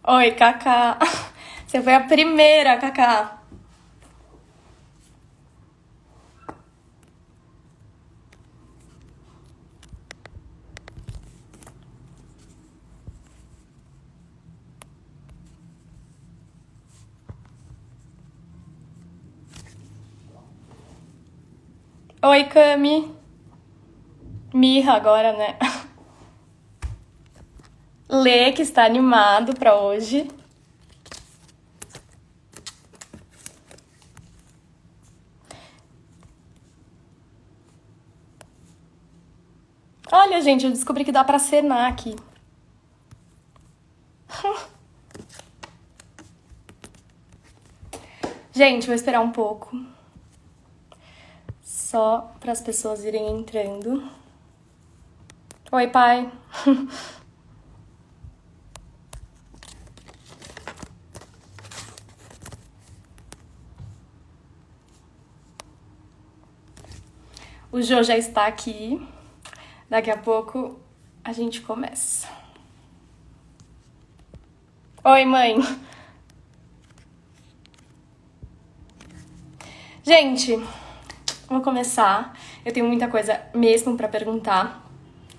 Oi, Cacá. Você foi a primeira, Cacá. Oi, Cami. Mirra agora, né? Lê, que está animado pra hoje. Olha, gente, eu descobri que dá pra cenar aqui. Gente, vou esperar um pouco. Só para as pessoas irem entrando. Oi, pai. O Jô já está aqui. Daqui a pouco a gente começa. Oi, mãe. Gente, vou começar. Eu tenho muita coisa mesmo para perguntar.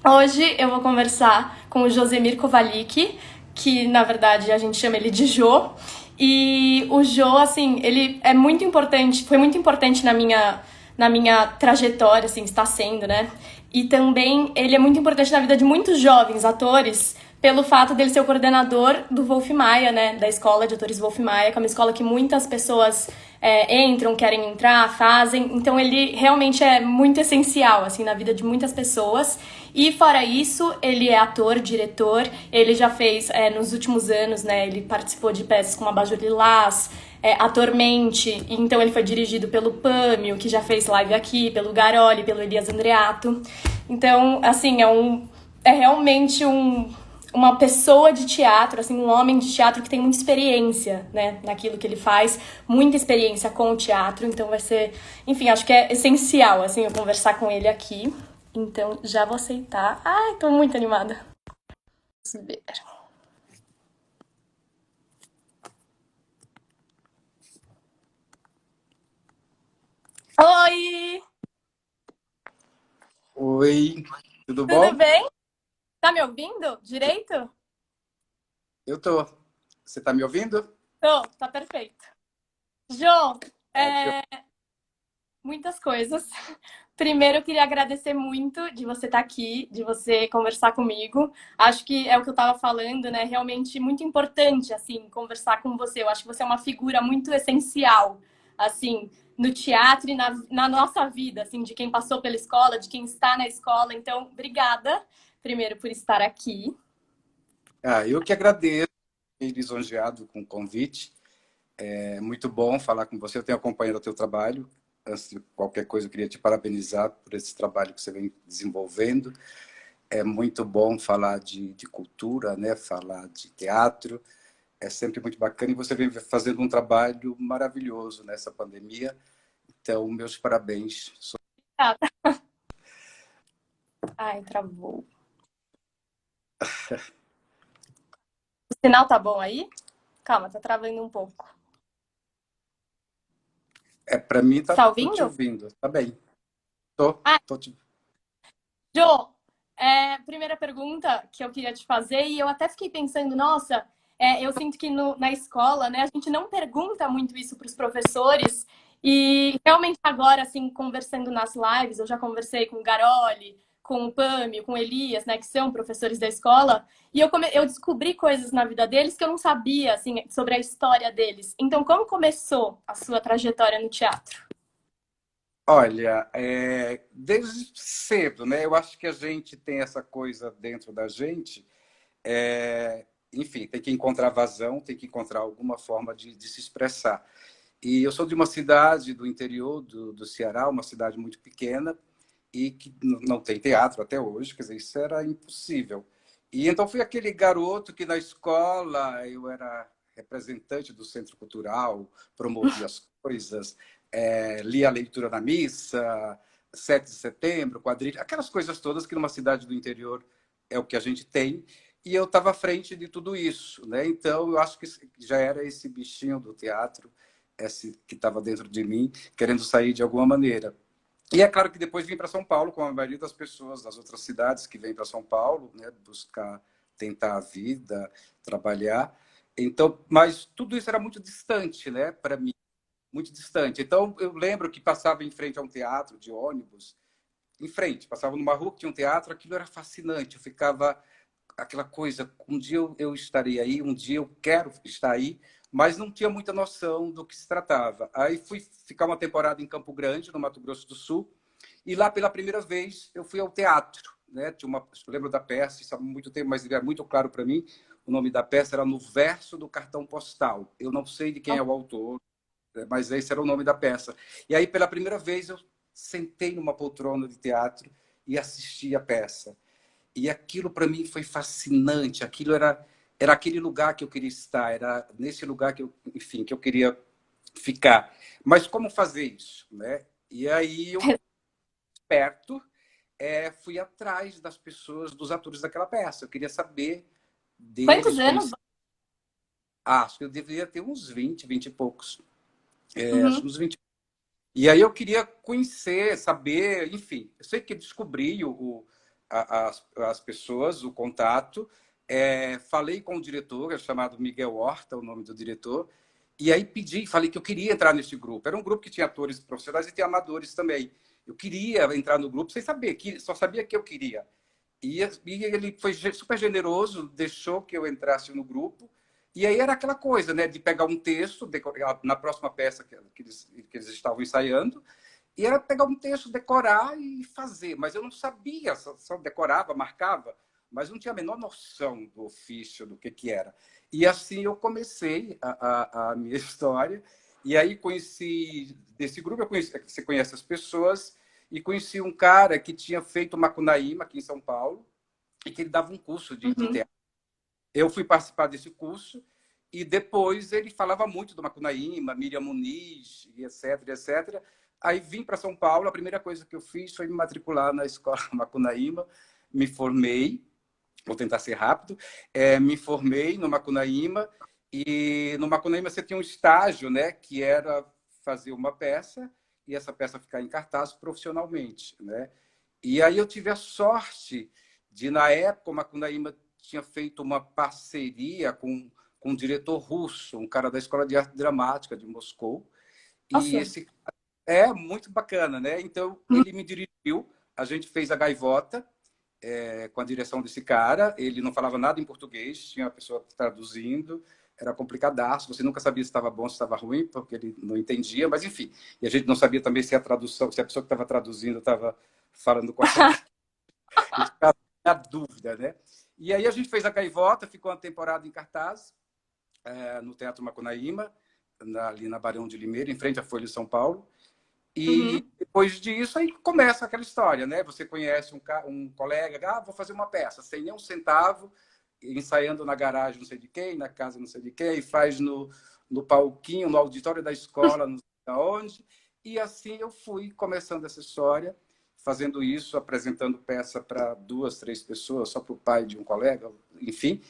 Hoje eu vou conversar com o Josemir Kovalik, que na verdade a gente chama ele de Jô. E o Jô, assim, ele é muito importante, foi muito importante na minha trajetória, assim, está sendo, né? E também ele é muito importante na vida de muitos jovens atores, pelo fato dele ser o coordenador do Wolf Maia, né? Da escola de atores Wolf Maia, que é uma escola que muitas pessoas entram, querem entrar, fazem. Então ele realmente é muito essencial, assim, na vida de muitas pessoas. E fora isso, ele é ator, diretor, ele já fez, nos últimos anos, né, ele participou de peças como Abajur Lilás, Atormente, então ele foi dirigido pelo Pâmio, que já fez live aqui, pelo Garoli, pelo Elias Andreato. Então, assim, é realmente uma pessoa de teatro, assim, um homem de teatro que tem muita experiência, né, naquilo que ele faz, muita experiência com o teatro, então vai ser, enfim, acho que é essencial, assim, eu conversar com ele aqui. Então, já vou aceitar. Ai, tô muito animada. Vamos ver. Oi! Oi, tudo Tudo bom? bem? Tá me ouvindo direito? Eu tô. Você tá me ouvindo? Tô, tá perfeito. Jô, Ótimo. muitas coisas. Primeiro, eu queria agradecer muito de você estar aqui, de você conversar comigo. Acho que é o que eu estava falando, né? Realmente muito importante, assim, conversar com você. Eu acho que você é uma figura muito essencial, assim, no teatro e na nossa vida, assim, de quem passou pela escola, de quem está na escola. Então, obrigada, primeiro, por estar aqui. Eu que agradeço, fiquei lisonjeado com o convite. É muito bom falar com você. Eu tenho acompanhado o teu trabalho. Antes de qualquer coisa, eu queria te parabenizar por esse trabalho que você vem desenvolvendo. É muito bom falar de cultura, né? Falar de teatro. É sempre muito bacana e você vem fazendo um trabalho maravilhoso nessa pandemia. Então, meus parabéns. Ah, ai, travou. O sinal tá bom aí? Calma, tá travando um pouco. Para mim, Você tá tô te ouvindo? ouvindo. Tá bem. Tô te. Jô, primeira pergunta que eu queria te fazer, e eu até fiquei pensando, nossa, eu sinto que na escola, né, a gente não pergunta muito isso para os professores, e realmente agora, assim, conversando nas lives, eu já conversei com o Garoli, com o Pâmio, com o Elias, né, que são professores da escola, e eu descobri coisas na vida deles que eu não sabia, assim, sobre a história deles. Então, como começou a sua trajetória no teatro? Olha, desde cedo, né? Eu acho que a gente tem essa coisa dentro da gente. Enfim, tem que encontrar vazão, tem que encontrar alguma forma de se expressar. E eu sou de uma cidade do interior do Ceará, uma cidade muito pequena e que não tem teatro até hoje, quer dizer, isso era impossível. E então fui aquele garoto que na escola eu era representante do centro cultural, promovia as coisas, lia a leitura na missa, 7 de setembro, quadrilha, aquelas coisas todas que numa cidade do interior é o que a gente tem. e eu estava à frente de tudo isso, né? Então, eu acho que já era esse bichinho do teatro, esse que estava dentro de mim, querendo sair de alguma maneira. E é claro que depois vim para São Paulo, como a maioria das pessoas das outras cidades que vêm para São Paulo, né? Buscar, tentar a vida, trabalhar. Então, mas tudo isso era muito distante, né? Para mim, muito distante. Então, eu lembro que passava em frente a um teatro de ônibus, em frente, passava numa rua que tinha um teatro, aquilo era fascinante. Eu ficava aquela coisa, um dia eu estarei aí, um dia eu quero estar aí, mas não tinha muita noção do que se tratava. Aí fui ficar uma temporada em Campo Grande, no Mato Grosso do Sul, e lá pela primeira vez eu fui ao teatro, né? Tinha uma, eu lembro da peça, isso há muito tempo, mas era muito claro para mim. O nome da peça era No Verso do Cartão Postal. Eu não sei de quem é o autor, mas esse era o nome da peça. E aí pela primeira vez eu sentei numa poltrona de teatro e assisti a peça. E aquilo para mim foi fascinante. Aquilo era aquele lugar que eu queria estar, era nesse lugar que eu, enfim, que eu queria ficar. Mas como fazer isso, né? E aí eu perto fui atrás das pessoas, dos atores daquela peça. Eu queria saber Quantos deles, anos? conhecer. Acho que eu deveria ter uns 20, 20 e poucos. Acho que Uhum. uns 20. E aí eu queria conhecer, saber, enfim. Eu sei que descobri as pessoas, o contato. Falei com o diretor, é chamado Miguel Horta, o nome do diretor. E aí pedi, falei que eu queria entrar nesse grupo. Era um grupo que tinha atores profissionais e tinha amadores também. Eu queria entrar no grupo sem saber, que só sabia que eu queria. E ele foi super generoso, deixou que eu entrasse no grupo. E aí era aquela coisa, né, de pegar um texto na próxima peça que eles estavam ensaiando, e era pegar um texto, decorar e fazer. Mas eu não sabia, só decorava, marcava, mas não tinha a menor noção do ofício, do que era. E assim eu comecei a minha história. E aí conheci, desse grupo, você conhece as pessoas, e conheci um cara que tinha feito Macunaíma aqui em São Paulo, e que ele dava um curso de Uhum. teatro. Eu fui participar desse curso, e depois ele falava muito do Macunaíma, Miriam Muniz, e etc, etc. Aí vim para São Paulo, a primeira coisa que eu fiz foi me matricular na escola Macunaíma, me formei, vou tentar ser rápido, me formei no Macunaíma, e no Macunaíma você tinha um estágio, né, que era fazer uma peça, e essa peça ficar em cartaz profissionalmente, né? E aí eu tive a sorte de, na época, o Macunaíma tinha feito uma parceria com um diretor russo, um cara da Escola de Arte Dramática de Moscou. E Nossa. esse é muito bacana, né? Então, ele me dirigiu, a gente fez a Gaivota, com a direção desse cara. Ele não falava nada em português, tinha uma pessoa traduzindo, era complicadaço. Você nunca sabia se estava bom, se estava ruim, porque ele não entendia, mas enfim. E a gente não sabia também se a tradução, se a pessoa que estava traduzindo estava falando corretamente. A gente ficava na dúvida, né? E aí a gente fez a Gaivota, ficou uma temporada em cartaz, no Teatro Macunaíma, ali na Barão de Limeira, em frente à Folha de São Paulo. E Uhum. depois disso, aí começa aquela história, né? Você conhece um colega, vou fazer uma peça, sem nem um centavo, ensaiando na garagem não sei de quem, na casa não sei de quem, e faz no palquinho, no auditório da escola, não sei aonde. E assim eu fui começando essa história, fazendo isso, apresentando peça para 2, 3 pessoas, só para o pai de um colega, enfim.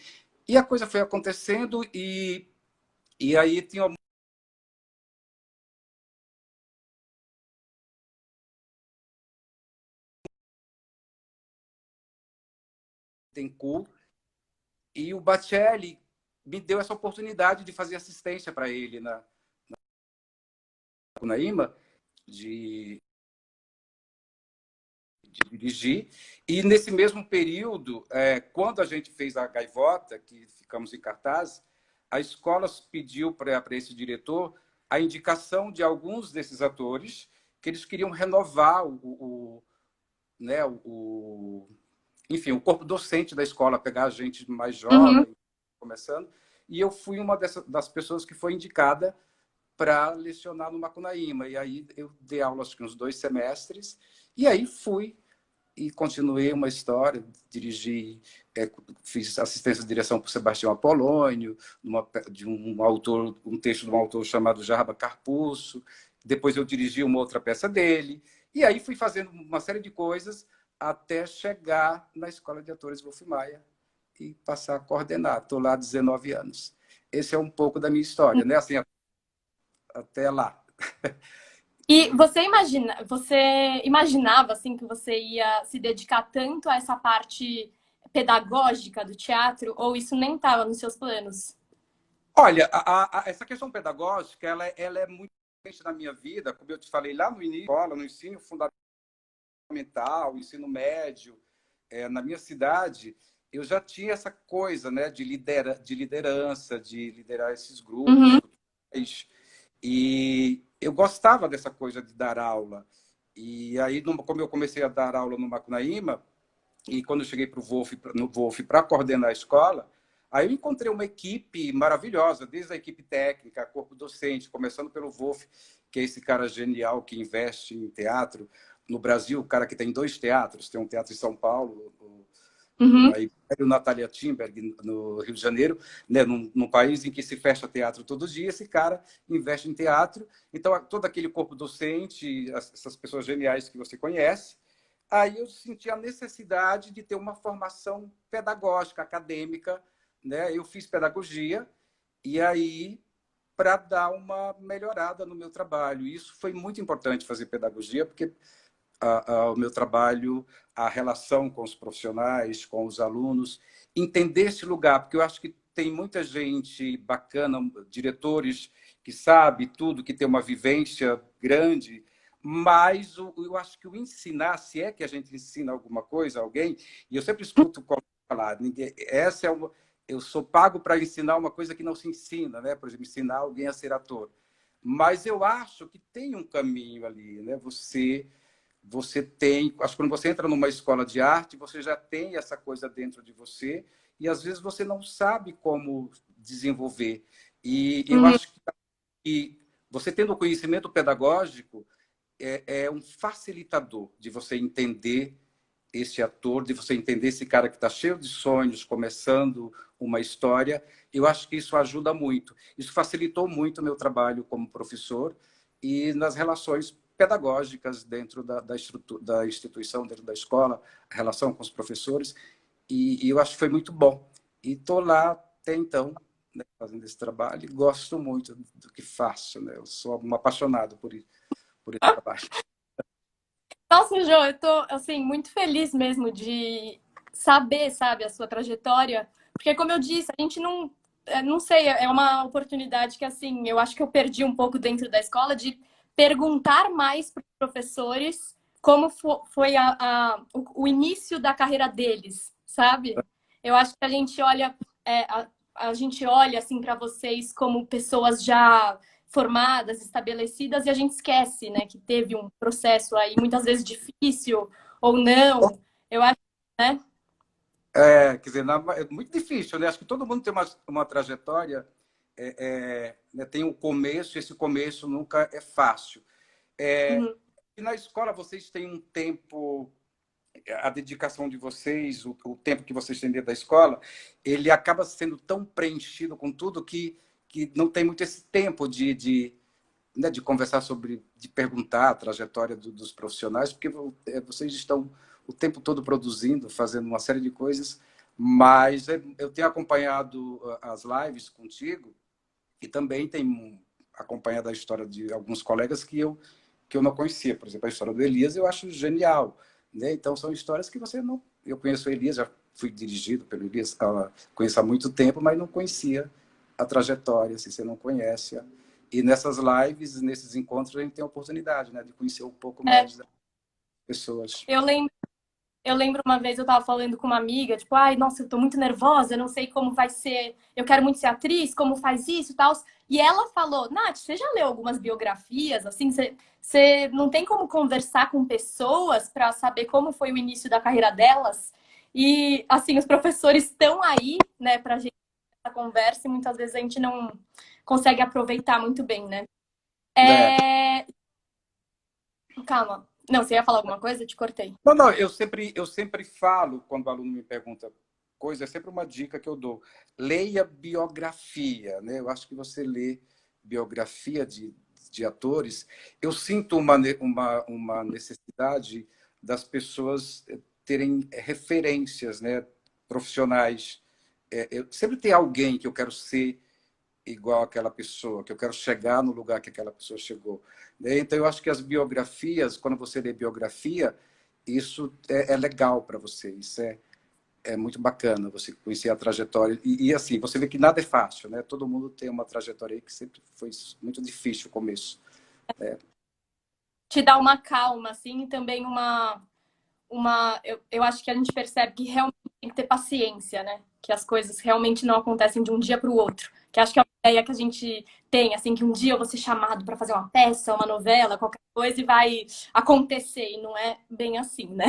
E a coisa foi acontecendo, e aí tinha um Tenku, e o Bacelli me deu essa oportunidade de fazer assistência para ele na Cunaíma, de, de dirigir. E nesse mesmo período, quando a gente fez a Gaivota, que ficamos em cartaz, a escola pediu para esse diretor a indicação de alguns desses atores que eles queriam renovar né, enfim, o corpo docente da escola, pegar a gente mais Uhum. jovem, começando. E eu fui uma das pessoas que foi indicada para lecionar no Macunaíma. E aí eu dei aula, acho que uns 2 semestres, e aí fui e continuei uma história, dirigi, fiz assistência de direção para o Sebastião Apolônio, de um autor, um texto de um autor chamado Jarba Carpuço, depois eu dirigi uma outra peça dele, e aí fui fazendo uma série de coisas até chegar na Escola de Atores Wolf Maia, e passar a coordenar. Estou lá há 19 anos. Esse é um pouco da minha história, né? Assim, até lá. E você imaginava assim que você ia se dedicar tanto a essa parte pedagógica do teatro, ou isso nem estava nos seus planos? Olha, essa questão pedagógica, ela é muito presente na minha vida, como eu te falei lá no início, no ensino fundamental, ensino médio, na minha cidade, eu já tinha essa coisa, né, de liderança, de liderar esses grupos Uhum, culturais. E eu gostava dessa coisa de dar aula. E aí, como eu comecei a dar aula no Macunaíma, e quando eu cheguei para o Wolf, no Wolf para coordenar a escola, aí eu encontrei uma equipe maravilhosa, desde a equipe técnica, corpo docente, começando pelo Wolf, que é esse cara genial que investe em teatro. No Brasil, o cara que tem 2 teatros, tem um teatro em São Paulo, uhum, aí o Natalia Timberg, no Rio de Janeiro, né, num país em que se fecha teatro todo dia, esse cara investe em teatro. Então, todo aquele corpo docente, essas pessoas geniais que você conhece, aí eu senti a necessidade de ter uma formação pedagógica, acadêmica, né? Eu fiz pedagogia e aí para dar uma melhorada no meu trabalho. E isso foi muito importante fazer pedagogia, porque o meu trabalho, a relação com os profissionais, com os alunos, entender esse lugar, porque eu acho que tem muita gente bacana, diretores que sabe tudo, que tem uma vivência grande, mas eu acho que o ensinar, se é que a gente ensina alguma coisa a alguém, e eu sempre escuto falar, ninguém, eu sou pago para ensinar uma coisa que não se ensina, né? Por exemplo, ensinar alguém a ser ator. Mas eu acho que tem um caminho ali, né? Você tem, acho que quando você entra numa escola de arte, você já tem essa coisa dentro de você e às vezes você não sabe como desenvolver. E eu uhum. acho que você tendo o conhecimento pedagógico é um facilitador de você entender esse ator, de você entender esse cara que está cheio de sonhos, começando uma história. Eu acho que isso ajuda muito. Isso facilitou muito o meu trabalho como professor e nas relações pedagógicas dentro da instituição, dentro da escola, a relação com os professores. E eu acho que foi muito bom. E estou lá até então, né, fazendo esse trabalho e gosto muito do que faço. Né? Eu sou um apaixonado por esse trabalho. Nossa, Jô, eu tô, assim, muito feliz mesmo de saber, sabe, a sua trajetória, porque como eu disse, a gente não, não sei, é uma oportunidade que, assim, eu acho que eu perdi um pouco dentro da escola de perguntar mais para os professores como foi o início da carreira deles, sabe? Eu acho que a gente olha, a gente olha, assim, para vocês como pessoas já formadas, estabelecidas, e a gente esquece, né, que teve um processo aí muitas vezes difícil ou não. Eu acho, né? Quer dizer, é muito difícil, né? Acho que todo mundo tem uma trajetória, né? Tem um começo, e esse começo nunca é fácil. Uhum. E na escola vocês têm um tempo, a dedicação de vocês, o tempo que vocês têm dentro da escola, ele acaba sendo tão preenchido com tudo que não tem muito esse tempo né, de conversar sobre, de perguntar a trajetória dos profissionais, porque vocês estão o tempo todo produzindo, fazendo uma série de coisas, mas eu tenho acompanhado as lives contigo e também tenho acompanhado a história de alguns colegas que eu não conhecia. Por exemplo, a história do Elias eu acho genial. Né? Então, são histórias que você não... Eu conheço o Elias, já fui dirigido pelo Elias, conheço há muito tempo, mas não conhecia a trajetória, assim, você não conhece. E nessas lives, nesses encontros, a gente tem a oportunidade, né, de conhecer um pouco É, mais das pessoas. eu lembro, eu lembro uma vez eu tava falando com uma amiga, tipo, ai, nossa, eu tô muito nervosa, eu não sei como vai ser, eu quero muito ser atriz, como faz isso e tal. E ela falou, Nath, você já leu algumas biografias, assim, você não tem como conversar com pessoas para saber como foi o início da carreira delas? E, assim, os professores estão aí, né, pra gente essa conversa e muitas vezes a gente não consegue aproveitar muito bem, né? É. É... Calma. Não, você ia falar alguma coisa? Eu te cortei. Não, não, eu sempre falo, quando o aluno me pergunta coisa, é sempre uma dica que eu dou. Leia biografia, né? Eu acho que você lê biografia de atores, eu sinto uma necessidade das pessoas terem referências, né, profissionais. sempre tem alguém que eu quero ser igual àquela pessoa, que eu quero chegar no lugar que aquela pessoa chegou. Né? Então, eu acho que as biografias, quando você lê biografia, isso é legal para você, isso é muito bacana, você conhecer a trajetória. Assim, você vê que nada é fácil, né? Todo mundo tem uma trajetória aí que sempre foi muito difícil o começo. Né? Te dá uma calma, assim, e também eu acho que a gente percebe que realmente tem que ter paciência, né? Que as coisas realmente não acontecem de um dia para o outro. Que acho que é uma ideia que a gente tem, assim, que um dia eu vou ser chamado para fazer uma peça, uma novela, qualquer coisa, e vai acontecer. E não é bem assim, né?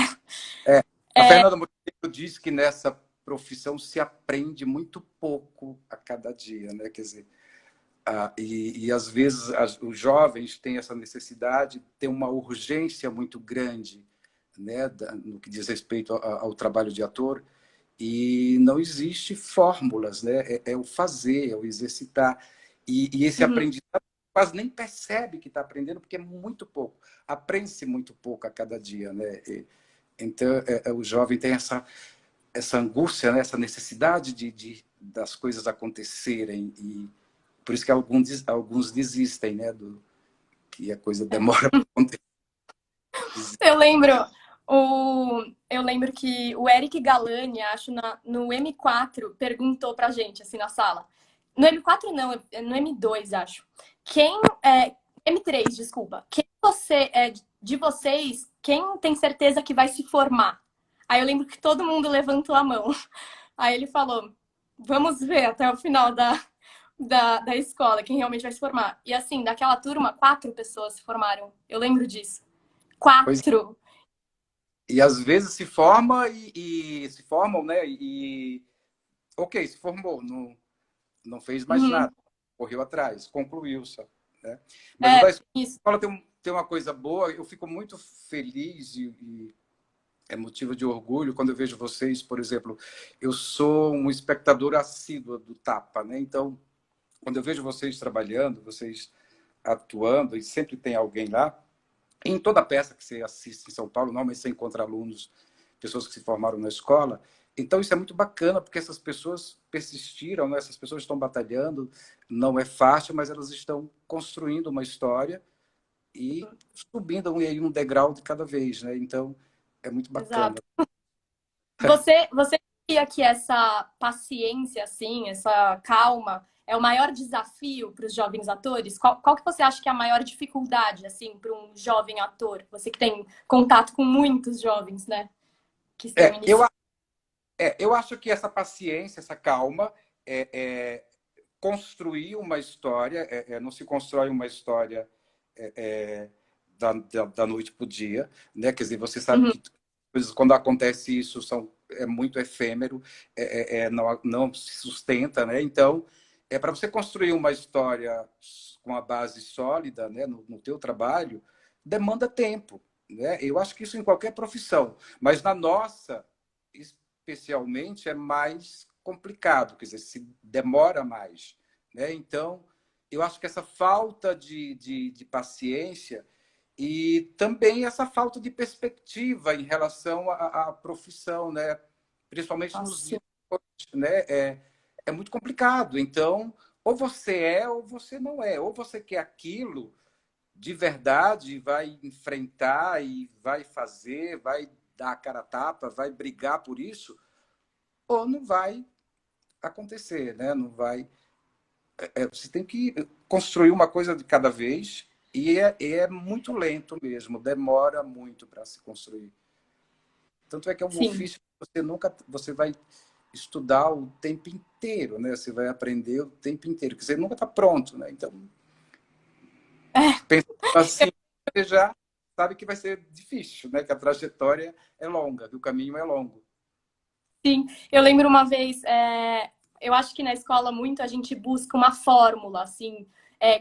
A Fernanda Montenegro diz que nessa profissão se aprende muito pouco a cada dia, né? Quer dizer, às vezes os jovens têm essa necessidade, têm uma urgência muito grande, né, no que diz respeito ao trabalho de ator, e não existe fórmulas, né? É o fazer, é o exercitar. E esse Uhum. aprendizado quase nem percebe que está aprendendo, porque é muito pouco. Aprende-se muito pouco a cada dia, né? Então, o jovem tem essa angústia, né? Essa necessidade das coisas acontecerem. E por isso que alguns desistem, né? Que a coisa demora para acontecer. Eu lembro, eu lembro que o Eric Galani, acho, no M4, perguntou pra gente, assim, na sala. No M4 não, no M2, acho. Quem M3, desculpa. Quem de vocês, quem tem certeza que vai se formar? Aí eu lembro que todo mundo levantou a mão. Aí ele falou: vamos ver até o final da escola, quem realmente vai se formar. E assim, daquela turma, 4 pessoas se formaram. Eu lembro disso. Pois, 4. e às vezes se forma e se formam, né? Ok, se formou, não fez mais Uhum. nada, correu atrás, concluiu só. Né? Mas o da É, isso. escola tem uma coisa boa, eu fico muito feliz e é motivo de orgulho quando eu vejo vocês, por exemplo, eu sou um espectador assíduo do Tapa, né? Então, quando eu vejo vocês trabalhando, vocês atuando, e sempre tem alguém lá, em toda peça que você assiste em São Paulo, normalmente você encontra alunos, pessoas que se formaram na escola. Então, isso é muito bacana, porque essas pessoas persistiram, né? Essas pessoas estão batalhando, não é fácil, mas elas estão construindo uma história e subindo aí um degrau de cada vez, né? Então, é muito bacana. Exato. Você diria que essa paciência, assim, essa calma, é o maior desafio para os jovens atores? Qual que você acha que é a maior dificuldade, assim, para um jovem ator? Você que tem contato com muitos jovens, né? Que estão É, eu, iniciando. eu acho que essa paciência, essa calma, é, é construir uma história, não se constrói uma história é, é, da noite para o dia, né? Quer dizer, você sabe Uhum. que quando acontece isso é muito efêmero, não se sustenta, né? Então, para você construir uma história com a base sólida, né, no teu trabalho, demanda tempo, né? Eu acho que isso em qualquer profissão, mas na nossa, especialmente, é mais complicado, quer dizer, se demora mais, né? Então, eu acho que essa falta de paciência e também essa falta de perspectiva em relação à profissão, né? Principalmente nos Nossa, dias de hoje, né? É muito complicado. Então, ou você ou você não é. Ou você quer aquilo de verdade, vai enfrentar e vai fazer, vai dar a cara a tapa, vai brigar por isso, ou não vai acontecer, né? Não vai. Você tem que construir uma coisa de cada vez e é muito lento mesmo, demora muito para se construir. Tanto é que é um sim. ofício que você vai estudar o tempo inteiro, né? Você vai aprender o tempo inteiro, porque você nunca está pronto, né? Então, pensando assim, você já sabe que vai ser difícil, né? Que a trajetória é longa, que o caminho é longo. Sim, eu lembro uma vez, eu acho que na escola muito a gente busca uma fórmula, assim,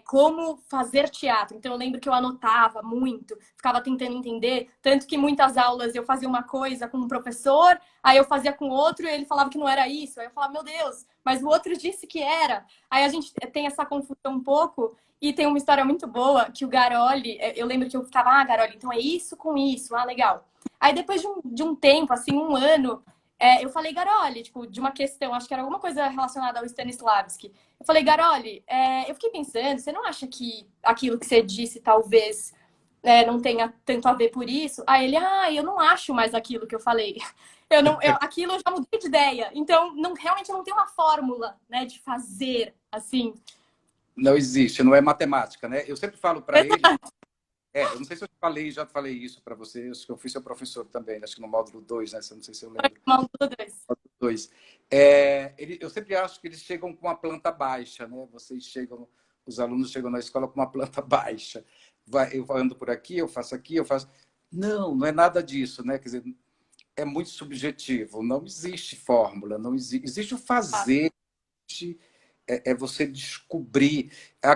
como fazer teatro. Então eu lembro que eu anotava muito, ficava tentando entender, tanto que muitas aulas eu fazia uma coisa com um professor, aí eu fazia com outro e ele falava que não era isso. Aí eu falava, meu Deus, mas o outro disse que era. Aí a gente tem essa confusão um pouco. E tem uma história muito boa que o Garoli, eu lembro que eu ficava, Garoli, então é isso com isso, legal. Aí depois de um tempo, assim, um ano, eu falei, Garoli, tipo, de uma questão, acho que era alguma coisa relacionada ao Stanislavski. Eu falei, Garoli, eu fiquei pensando, você não acha que aquilo que você disse talvez não tenha tanto a ver por isso? Aí ele, eu não acho mais aquilo que eu falei. Aquilo eu já mudei de ideia. Então, realmente não tem uma fórmula, né, de fazer assim. Não existe, não é matemática, né? Eu sempre falo para ele, eu não sei se eu falei, já falei isso para você, acho que eu fui seu professor também, acho que no módulo 2, né? Não sei se eu lembro. Módulo 2. Módulo 2. Eu sempre acho que eles chegam com uma planta baixa, né? Os alunos chegam na escola com uma planta baixa. Eu ando por aqui, eu faço aqui, eu faço. Não, não é nada disso, né? Quer dizer, é muito subjetivo, não existe fórmula, não existe, existe o fazer, é você descobrir.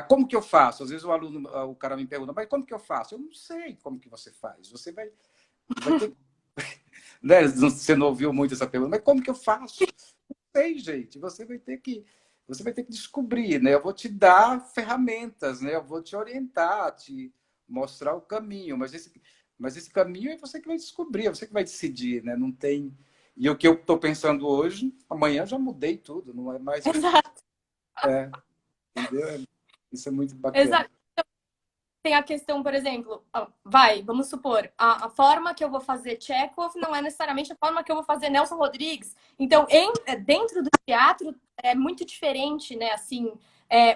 Como que eu faço? Às vezes o cara me pergunta, mas como que eu faço? Eu não sei como que você faz. Você vai ter. Né? Você não ouviu muito essa pergunta, mas como que eu faço? Não sei, gente. Você vai ter que descobrir, né? Eu vou te dar ferramentas, né? Eu vou te orientar, te mostrar o caminho, mas esse caminho é você que vai descobrir, é você que vai decidir, né? Não tem. E o que eu estou pensando hoje, amanhã já mudei tudo, não é mais. Exato. Entendeu? Isso é muito bacana. Exato. Tem a questão, por exemplo, vamos supor, a forma que eu vou fazer Chekhov não é necessariamente a forma que eu vou fazer Nelson Rodrigues. Então, dentro do teatro é muito diferente, né? Assim,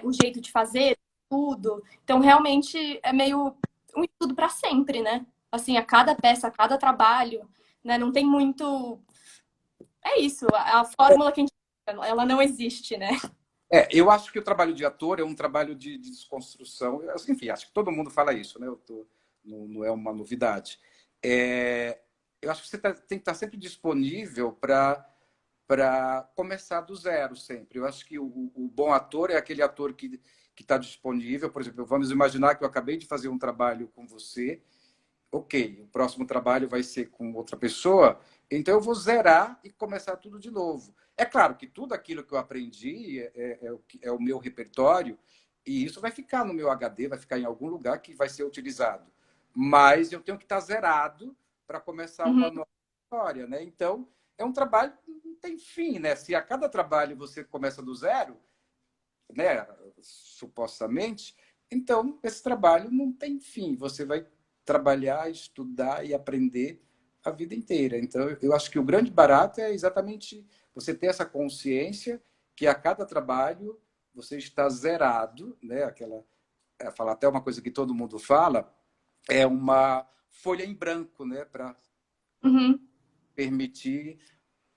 o jeito de fazer tudo. Então, realmente é meio um estudo para sempre, né? Assim, a cada peça, a cada trabalho, né? Não tem muito. É isso. A fórmula que a gente, ela não existe, né? Eu acho que o trabalho de ator é um trabalho de desconstrução. Enfim, acho que todo mundo fala isso, né? Não é uma novidade. Eu acho que você tem que estar sempre disponível para começar do zero sempre. Eu acho que o bom ator é aquele ator que está disponível. Por exemplo, vamos imaginar que eu acabei de fazer um trabalho com você. Ok, o próximo trabalho vai ser com outra pessoa, então eu vou zerar e começar tudo de novo. É claro que tudo aquilo que eu aprendi é o meu repertório e isso vai ficar no meu HD, vai ficar em algum lugar que vai ser utilizado. Mas eu tenho que estar zerado para começar Uhum. uma nova história, né? Então, é um trabalho que não tem fim, né? Se a cada trabalho você começa do zero, né, supostamente, então esse trabalho não tem fim. Você vai trabalhar, estudar e aprender a vida inteira. Então, eu acho que o grande barato é exatamente você ter essa consciência que a cada trabalho você está zerado, né? Falar até uma coisa que todo mundo fala, é uma folha em branco, né? Para Uhum. permitir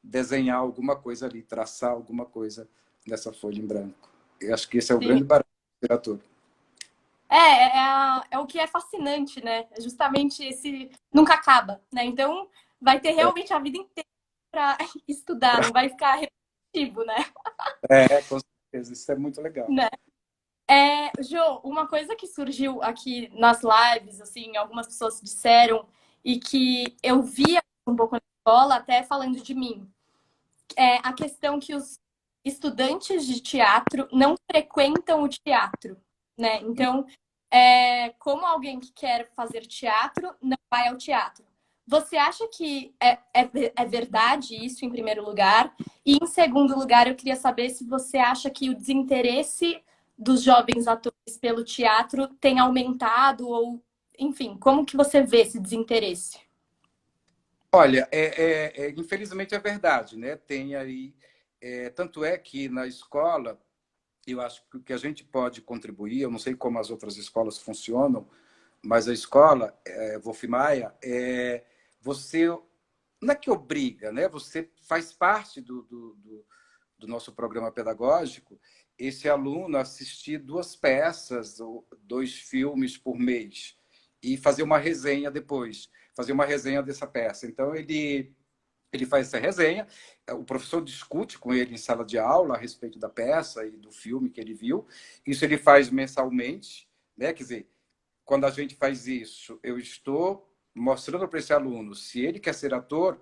desenhar alguma coisa ali, traçar alguma coisa nessa folha em branco. Eu acho que esse é o Sim. grande barato do literatura. É o que é fascinante, né? É justamente esse nunca acaba, né? Então vai ter realmente a vida inteira para estudar, não vai ficar repetitivo, né? Com certeza, isso é muito legal. Né? Jô, uma coisa que surgiu aqui nas lives, assim, algumas pessoas disseram e que eu via um pouco na escola, até falando de mim, é a questão que os estudantes de teatro não frequentam o teatro, né? Então, como alguém que quer fazer teatro não vai ao teatro. Você acha que é verdade isso, em primeiro lugar? E, em segundo lugar, eu queria saber se você acha que o desinteresse dos jovens atores pelo teatro tem aumentado ou, enfim, como que você vê esse desinteresse? Olha, infelizmente é verdade, né? Tem aí, tanto é que na escola, eu acho que o que a gente pode contribuir, eu não sei como as outras escolas funcionam, mas a escola, Wolf Maia, você não é que obriga, né? Você faz parte do nosso programa pedagógico esse aluno assistir 2 peças ou 2 filmes por mês e fazer uma resenha depois, fazer uma resenha dessa peça. Então, ele faz essa resenha, o professor discute com ele em sala de aula a respeito da peça e do filme que ele viu. Isso ele faz mensalmente, né? Quer dizer, quando a gente faz isso, eu estou mostrando para esse aluno se ele quer ser ator,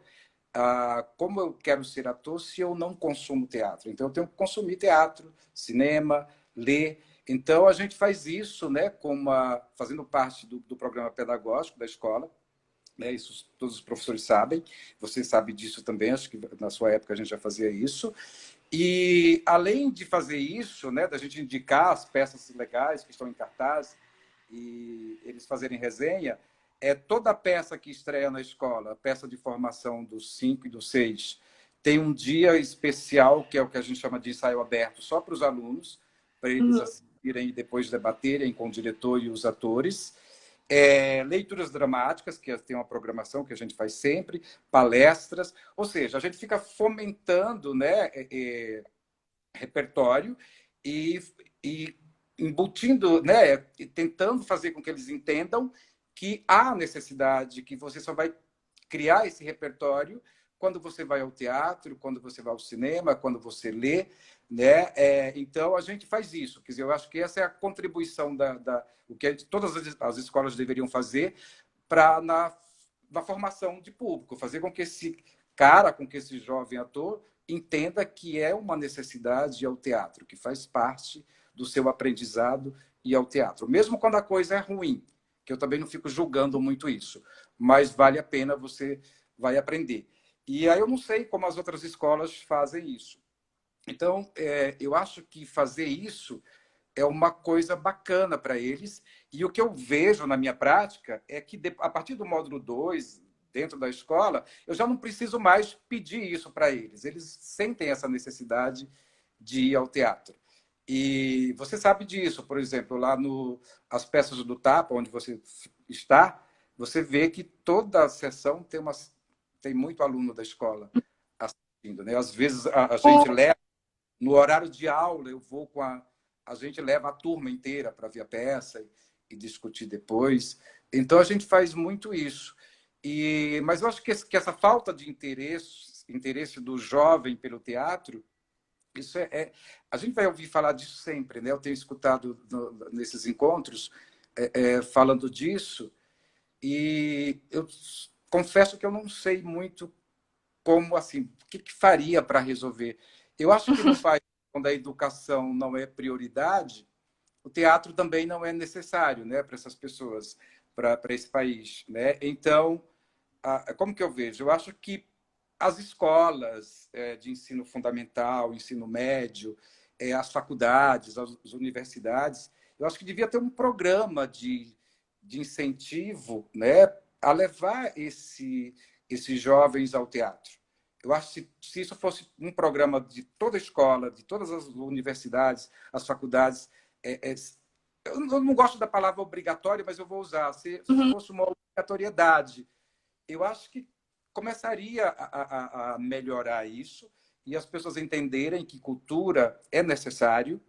como eu quero ser ator se eu não consumo teatro. Então, eu tenho que consumir teatro, cinema, ler. Então, a gente faz isso, né, fazendo parte do programa pedagógico da escola. né? Isso todos os professores sabem. Você sabe disso também, acho que na sua época a gente já fazia isso. E além de fazer isso, né, da gente indicar as peças legais que estão em cartaz e eles fazerem resenha, toda peça que estreia na escola, a peça de formação dos 5 e dos 6, tem um dia especial, que é o que a gente chama de ensaio aberto, só para os alunos, para eles Uhum. assistirem e depois debaterem com o diretor e os atores. Leituras dramáticas, que tem uma programação que a gente faz sempre, palestras, ou seja, a gente fica fomentando, né, repertório e, e embutindo, né, e tentando fazer com que eles entendam que há necessidade, que você só vai criar esse repertório quando você vai ao teatro, quando você vai ao cinema, quando você lê, né? Então a gente faz isso. Quer dizer, eu acho que essa é a contribuição o que todas as escolas deveriam fazer para na formação de público, fazer com que esse cara, com que esse jovem ator entenda que é uma necessidade ir ao teatro, que faz parte do seu aprendizado ir ao teatro, mesmo quando a coisa é ruim, que eu também não fico julgando muito isso, mas vale a pena, você vai aprender. E aí eu não sei como as outras escolas fazem isso. Então, eu acho que fazer isso é uma coisa bacana para eles. E o que eu vejo na minha prática é que, a partir do módulo 2 dentro da escola, eu já não preciso mais pedir isso para eles. Eles sentem essa necessidade de ir ao teatro. E você sabe disso, por exemplo, lá no as peças do Tapa, onde você está, você vê que toda a sessão tem muito aluno da escola assistindo, né? Às vezes a gente leva no horário de aula, eu vou com a gente leva a turma inteira para ver a peça e discutir depois. Então a gente faz muito isso. Mas eu acho que essa falta de interesse do jovem pelo teatro, isso a gente vai ouvir falar disso sempre, né? Eu tenho escutado nesses encontros falando disso e eu confesso que eu não sei muito como assim, o que faria para resolver. Eu acho que num país onde a educação não é prioridade, o teatro também não é necessário, né, para essas pessoas, para esse país, né? Então, como que eu vejo? Eu acho que as escolas de ensino fundamental, ensino médio, as faculdades, as universidades, eu acho que devia ter um programa de incentivo, né, a levar esses jovens ao teatro. Eu acho que se isso fosse um programa de toda a escola, de todas as universidades, as faculdades, eu não gosto da palavra obrigatória, mas eu vou usar. Se Uhum. fosse uma obrigatoriedade, eu acho que começaria a melhorar isso e as pessoas entenderem que cultura é necessário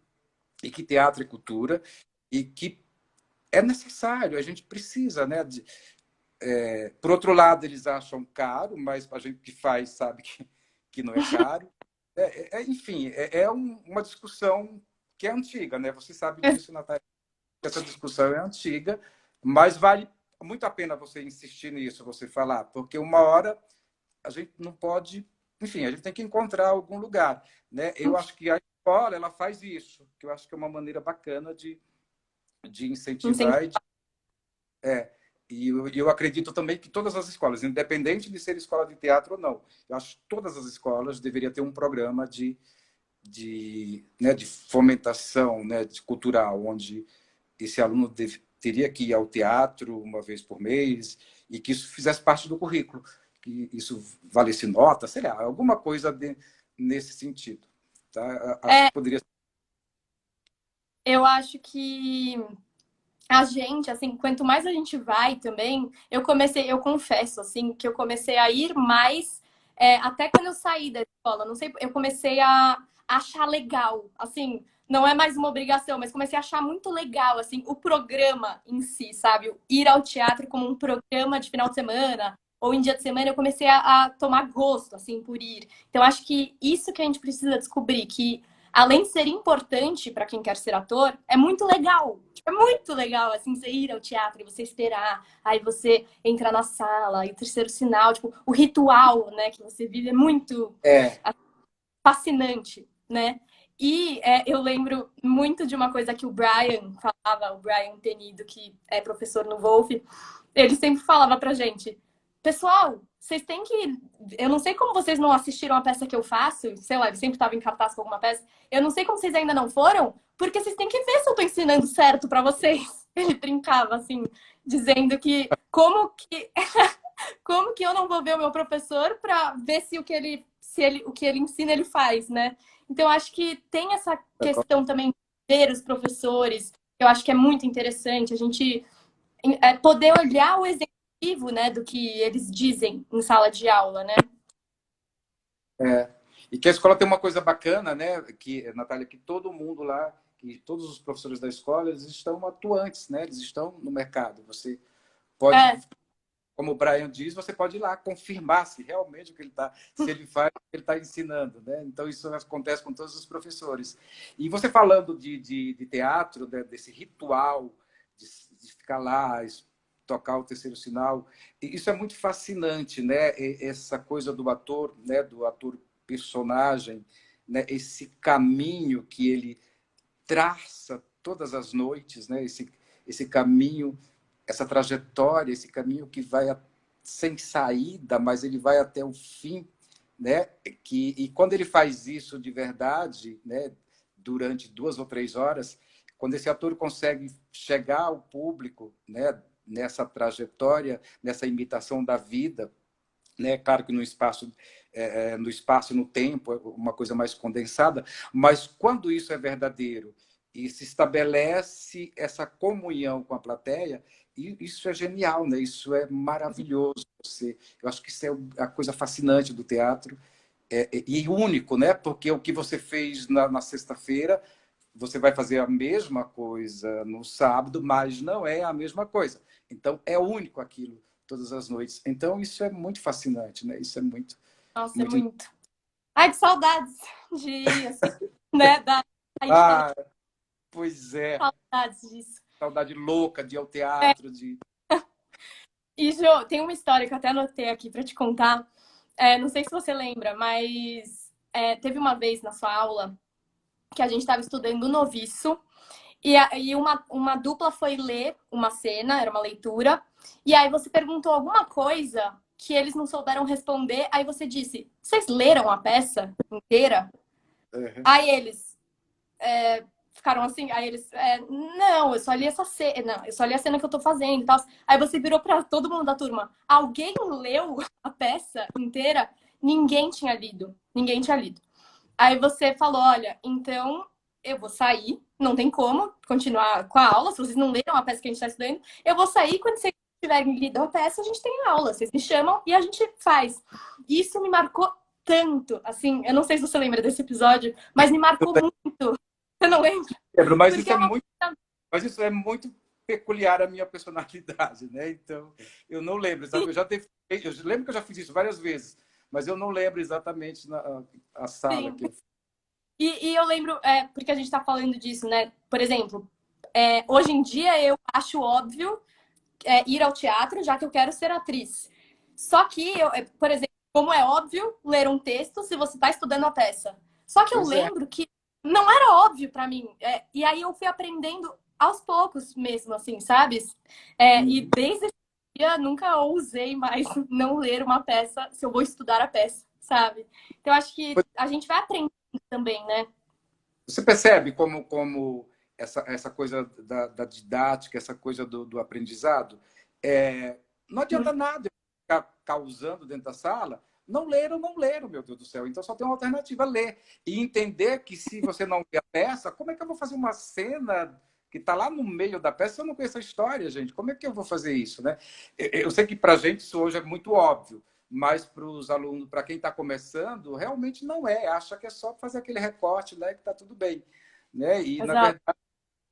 e que teatro é cultura e que é necessário, a gente precisa, né? Por outro lado, eles acham caro, mas a gente que faz sabe que não é caro. Enfim, uma discussão que é antiga, né? Você sabe disso, Natália, que essa discussão é antiga, mas vale muito a pena você insistir nisso, você falar, porque uma hora a gente não pode, enfim, a gente tem que encontrar algum lugar, né? Eu acho que a escola ela faz isso, que eu acho que é uma maneira bacana de incentivar é, eu acredito também que todas as escolas, independente de ser escola de teatro ou não, eu acho que todas as escolas deveriam ter um programa né, de fomentação, né, de cultural, onde esse aluno teria que ir ao teatro uma vez por mês e que isso fizesse parte do currículo, que isso valesse nota, sei lá, alguma coisa nesse sentido. Tá? Acho É, que poderia. eu acho que a gente, assim, quanto mais a gente vai também, eu confesso, assim, que eu comecei a ir mais, até quando eu saí da escola, não sei, eu comecei a achar legal, assim, não é mais uma obrigação, mas comecei a achar muito legal, assim, o programa em si, sabe? Ir ao teatro como um programa de final de semana, ou em dia de semana, eu comecei a tomar gosto, assim, por ir. Então, acho que isso que a gente precisa descobrir, que além de ser importante para quem quer ser ator, é muito legal. Tipo, é muito legal, assim, você ir ao teatro e você esperar, aí você entrar na sala, e o terceiro sinal, tipo, o ritual, né, que você vive é muito É, fascinante, né? E eu lembro muito de uma coisa que o Brian falava, o Brian Tenido, que é professor no Wolf, ele sempre falava pra gente, pessoal, vocês têm que. Eu não sei como vocês não assistiram a peça que eu faço, sei lá, ele sempre estava em cartaz com alguma peça. Eu não sei como vocês ainda não foram, porque vocês têm que ver se eu tô ensinando certo para vocês. Ele brincava assim, dizendo que como que eu não vou ver o meu professor para ver se o que ele se ele o que ele ensina ele faz, né? Então acho que tem essa questão também de ver os professores. Eu acho que é muito interessante a gente poder olhar o executivo, né, do que eles dizem em sala de aula, né? É. E que a escola tem uma coisa bacana, né? Que, Natália, que todo mundo lá, que todos os professores da escola, eles estão atuantes, né? Eles estão no mercado. Você pode, É, como o Brian diz, você pode ir lá confirmar se realmente o que ele está, se ele faz, o que ele está ensinando, né? Então isso acontece com todos os professores. E você falando de teatro, né? Desse ritual de ficar lá, tocar o terceiro sinal, isso é muito fascinante, né? Essa coisa do ator, né? Do ator personagem, né? Esse caminho que ele traça todas as noites, né? Esse caminho, essa trajetória, esse caminho que vai sem saída, mas ele vai até o fim, né? E quando ele faz isso de verdade, né? Durante 2 ou 3 horas, quando esse ator consegue chegar ao público, né? Nessa trajetória, nessa imitação da vida, né? Claro que no espaço e no tempo, uma coisa mais condensada, mas quando isso é verdadeiro e se estabelece essa comunhão com a plateia, e isso é genial, né? Isso é maravilhoso. Eu acho que isso é a coisa fascinante do teatro e único, né? Porque o que você fez na sexta-feira, você vai fazer a mesma coisa no sábado, mas não é a mesma coisa. Então, é único aquilo todas as noites. Então, isso é muito fascinante, né? Isso é muito, nossa, é muito. muito. Ai, que saudades de ir, assim, né? A gente falando Ah, pois é. saudades disso. Saudade louca de ir ao teatro, de. E, Jo, tem uma história que eu até anotei aqui para te contar. É, não sei se você lembra, mas teve uma vez na sua aula que a gente estava estudando o Noviço e uma dupla foi ler uma cena, era uma leitura, e aí você perguntou alguma coisa que eles não souberam responder, aí você disse: Vocês leram a peça inteira? Uhum. Aí eles ficaram assim, aí eles, não, eu só li essa cena, não, eu só li a cena que eu tô fazendo e tal. Aí você virou pra todo mundo da turma: Alguém leu a peça inteira? Ninguém tinha lido, ninguém tinha lido. Aí você falou: Olha, então eu vou sair, não tem como continuar com a aula, se vocês não leram a peça que a gente tá estudando, eu vou sair quando vocês tiverem lido a peça, a gente tem aula, vocês me chamam e a gente faz. Isso me marcou tanto, assim, eu não sei se você lembra desse episódio, mas me marcou muito. Você não lembra? Lembro, mas Porque isso é é uma muito, mas isso é muito peculiar à minha personalidade, né? Então, eu não lembro, sabe? Eu lembro que eu já fiz isso várias vezes, mas eu não lembro exatamente a sala sim. que eu. E eu lembro, porque a gente tá falando disso, né? Por exemplo, hoje em dia eu acho óbvio ir ao teatro, já que eu quero ser atriz. Só que, por exemplo, como é óbvio ler um texto se você está estudando a peça. Só que eu Pois é. lembro que não era óbvio para mim. E aí eu fui aprendendo aos poucos mesmo, assim, sabe? E Uhum. desde esse dia nunca ousei mais não ler uma peça se eu vou estudar a peça, sabe? Então acho que a gente vai aprendendo também, né? Você percebe como essa coisa da didática, essa coisa do aprendizado, não adianta nada eu ficar causando dentro da sala. Não leram, meu Deus do céu. Então só tem uma alternativa, ler. E entender que se você não lê a peça, como é que eu vou fazer uma cena que está lá no meio da peça se eu não conheço a história, gente? Como é que eu vou fazer isso, né? Eu sei que para a gente isso hoje é muito óbvio, mas para os alunos, para quem está começando, realmente não é. Acha que é só fazer aquele recorte, né, que está tudo bem, né? E na Exato. verdade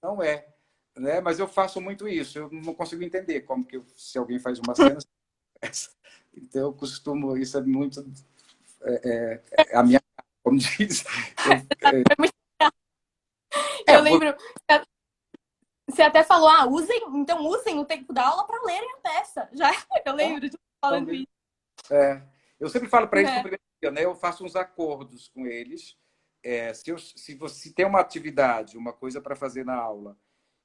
não é, né? Mas eu faço muito isso. Eu não consigo entender como que se alguém faz uma cena, então eu costumo, isso é muito a minha, como diz, eu, Eu vou, lembro, você até falou, então usem o tempo da aula para lerem a peça. Já eu lembro de falando isso. eu sempre falo para eles no É, primeiro dia, né? Eu faço uns acordos com eles. Se você tem uma atividade, uma coisa para fazer na aula,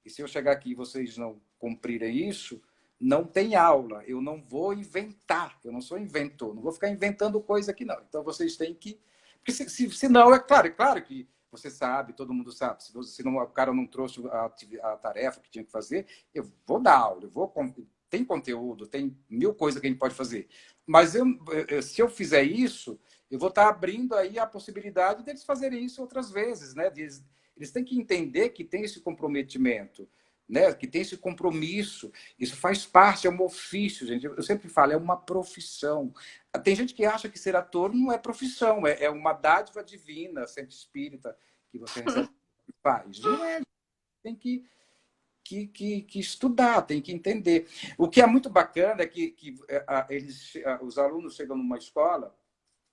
e se eu chegar aqui e vocês não cumprirem isso, não tem aula, eu não vou inventar, eu não sou inventor, não vou ficar inventando coisa aqui, não. Então, vocês têm que... Porque se não, é claro que você sabe, todo mundo sabe, se não, o cara não trouxe a tarefa que tinha que fazer, eu vou dar aula, tem conteúdo, tem mil coisas que a gente pode fazer. Mas se eu fizer isso, eu vou estar abrindo aí a possibilidade deles fazerem isso outras vezes, né? Eles têm que entender que tem esse comprometimento, né? Que tem esse compromisso. Isso faz parte, é um ofício, gente. Eu sempre falo, é uma profissão. Tem gente que acha que ser ator não é profissão, é uma dádiva divina, sempre espírita, que você recebe e faz. Não é, tem que estudar, tem que entender. O que é muito bacana é que os alunos chegam numa escola,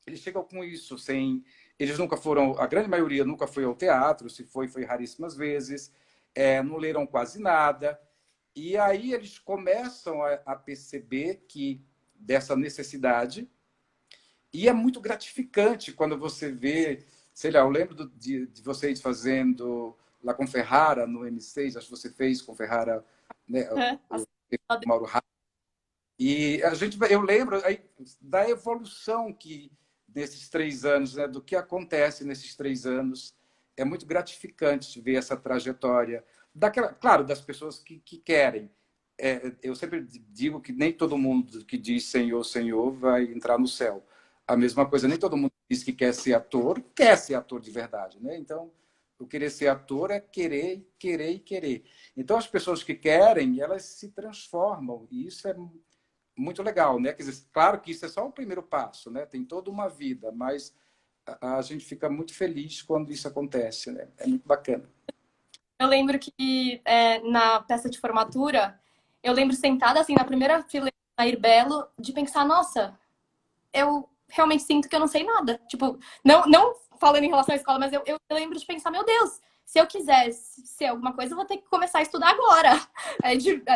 eles chegam com isso, sem... Eles nunca foram, a grande maioria nunca foi ao teatro, se foi, foi raríssimas vezes, não leram quase nada. E aí eles começam a perceber que dessa necessidade, e é muito gratificante quando você vê, sei lá, eu lembro de vocês fazendo lá com Ferrara, no M6, acho que você fez com Ferrara, né, É, o Mauro Ramos. E eu lembro aí, da evolução que nesses 3 anos, né, do que acontece nesses 3 anos. É muito gratificante ver essa trajetória. Claro, das pessoas que querem. Eu sempre digo que nem todo mundo que diz Senhor, Senhor vai entrar no céu. A mesma coisa, nem todo mundo que diz que quer ser ator de verdade. Né? Então, o querer ser ator é querer, querer e querer. Então, as pessoas que querem, elas se transformam. E isso é muito legal, né? Quer dizer, claro que isso é só o primeiro passo, né? Tem toda uma vida, mas a gente fica muito feliz quando isso acontece, né? É muito bacana. Eu lembro que na peça de formatura, eu lembro sentada assim na primeira fileira na Irbelo, de pensar, nossa, eu realmente sinto que eu não sei nada. Tipo, não falando em relação à escola, mas eu lembro de pensar, meu Deus, se eu quiser ser alguma coisa, eu vou ter que começar a estudar agora.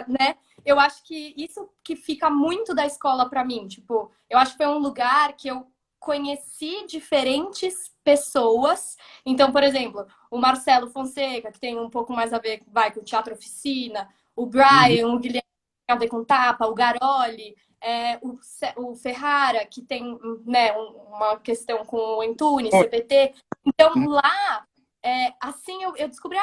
Né? Eu acho que isso que fica muito da escola para mim. Tipo, eu acho que foi um lugar que eu conheci diferentes pessoas. Então, por exemplo, o Marcelo Fonseca, que tem um pouco mais a ver com o Teatro Oficina, o Uhum. Brian, o Guilherme a ver com Tapa, o Garoli, o Ferrara, que tem, né, uma questão com o Antunes, CPT. Então, lá, assim, eu descobri,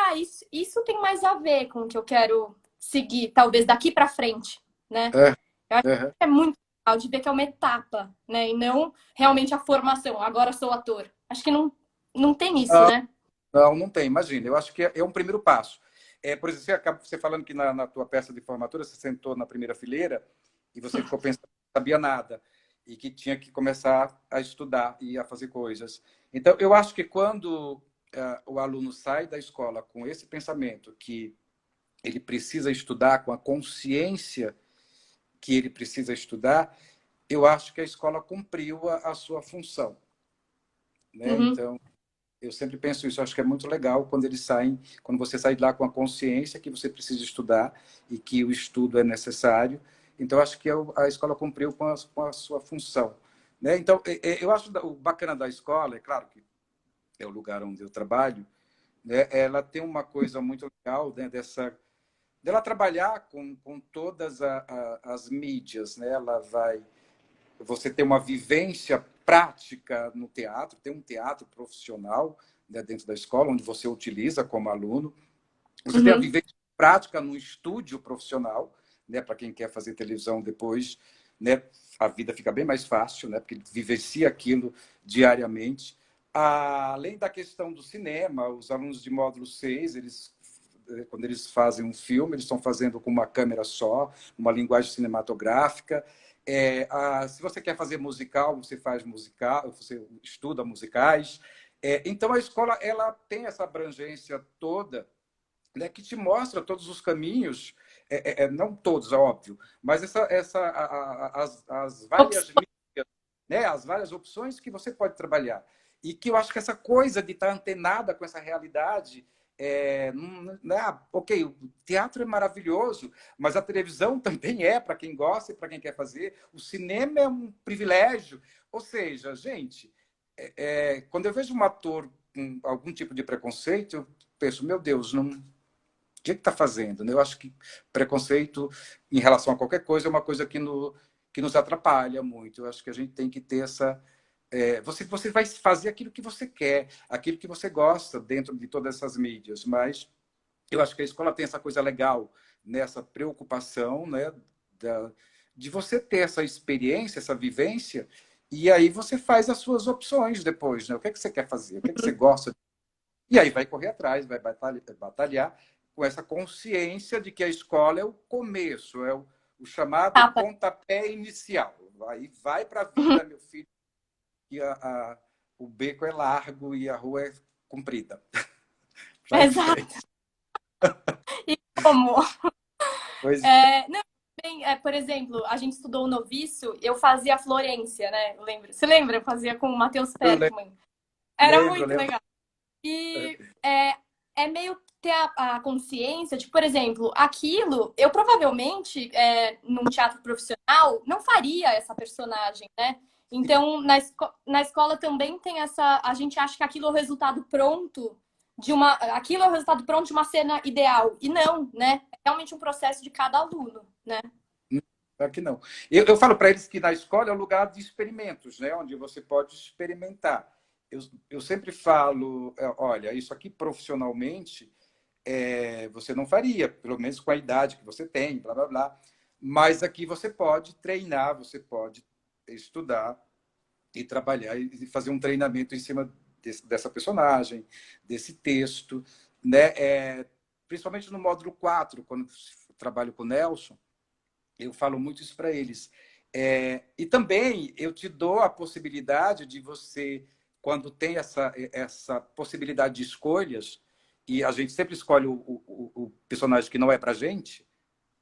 isso tem mais a ver com o que eu quero seguir, talvez daqui para frente, né? É, Eu acho é. que é muito legal de ver que é uma etapa, né? E não realmente a formação, agora sou ator. Acho que não tem isso, né? Não, não tem, imagina. Eu acho que é um primeiro passo. Por exemplo, você falando que na tua peça de formatura você sentou na primeira fileira e você ficou pensando que não sabia nada e que tinha que começar a estudar e a fazer coisas. Então, eu acho que quando o aluno sai da escola com esse pensamento que ele precisa estudar, com a consciência que ele precisa estudar, eu acho que a escola cumpriu a sua função. Né? Uhum. Então, eu sempre penso isso, eu acho que é muito legal quando eles saem, quando você sai de lá com a consciência que você precisa estudar e que o estudo é necessário. Então, acho que a escola cumpriu com a sua função. Né? Então, eu acho o bacana da escola, é claro que é o lugar onde eu trabalho, né? Ela tem uma coisa muito legal, né? Dela trabalhar com todas as mídias. Né? Você tem uma vivência prática no teatro, tem um teatro profissional, né, dentro da escola, onde você utiliza como aluno. Você tem a Uhum. vivência prática no estúdio profissional, né, para quem quer fazer televisão depois, né, a vida fica bem mais fácil, né, porque ele vivencia aquilo diariamente. Além da questão do cinema, os alunos de módulo 6, quando eles fazem um filme, eles estão fazendo com uma câmera só, uma linguagem cinematográfica. Se você quer fazer musical, você faz musical, você estuda musicais. Então, a escola ela tem essa abrangência toda, né, que te mostra todos os caminhos, não todos, é óbvio, mas as várias mídias, né, as várias opções que você pode trabalhar. E que eu acho que essa coisa de estar antenada com essa realidade, né, ok, o teatro é maravilhoso, mas a televisão também é para quem gosta e para quem quer fazer. O cinema é um privilégio. Ou seja, gente, quando eu vejo um ator com algum tipo de preconceito, eu penso, meu Deus, não, O que está fazendo? Né? Eu acho que preconceito em relação a qualquer coisa é uma coisa que nos atrapalha muito. Eu acho que a gente tem que ter essa. Você vai fazer aquilo que você quer, aquilo que você gosta dentro de todas essas mídias, mas eu acho que a escola tem essa coisa legal nessa preocupação, né, da, de você ter essa experiência, essa vivência, e aí você faz as suas opções depois, né? O que é que você quer fazer? O que é que você gosta? E aí vai correr atrás, vai batalhar com essa consciência de que a escola é o começo, é o chamado Tapa. pontapé inicial. Aí vai para a vida, meu filho, e o beco é largo e a rua é comprida. Vai em Exato. frente. E como? Pois Não, por exemplo, a gente estudou o noviço, eu fazia Florência, né? Eu lembro. Você lembra? Eu fazia com o Matheus eu Perkman. Era lembro, muito lembro. legal. E é meio ter a consciência de, por exemplo, aquilo, eu provavelmente, num teatro profissional, não faria essa personagem, né? Então, na escola também tem essa. A gente acha que aquilo é o resultado pronto de uma. Aquilo é o resultado pronto de uma cena ideal. E não, né? É realmente um processo de cada aluno, né? Claro que não. Eu falo para eles que na escola é o lugar de experimentos, né? Onde você pode experimentar. Eu sempre falo, olha, isso aqui profissionalmente você não faria, pelo menos com a idade que você tem, blá, blá, blá. Mas aqui você pode treinar, você pode estudar e trabalhar e fazer um treinamento em cima dessa personagem, desse texto, né? Principalmente no módulo 4, quando eu trabalho com o Nelson, eu falo muito isso para eles. E também eu te dou a possibilidade de você, quando tem essa possibilidade de escolhas, e a gente sempre escolhe o personagem que não é para a gente,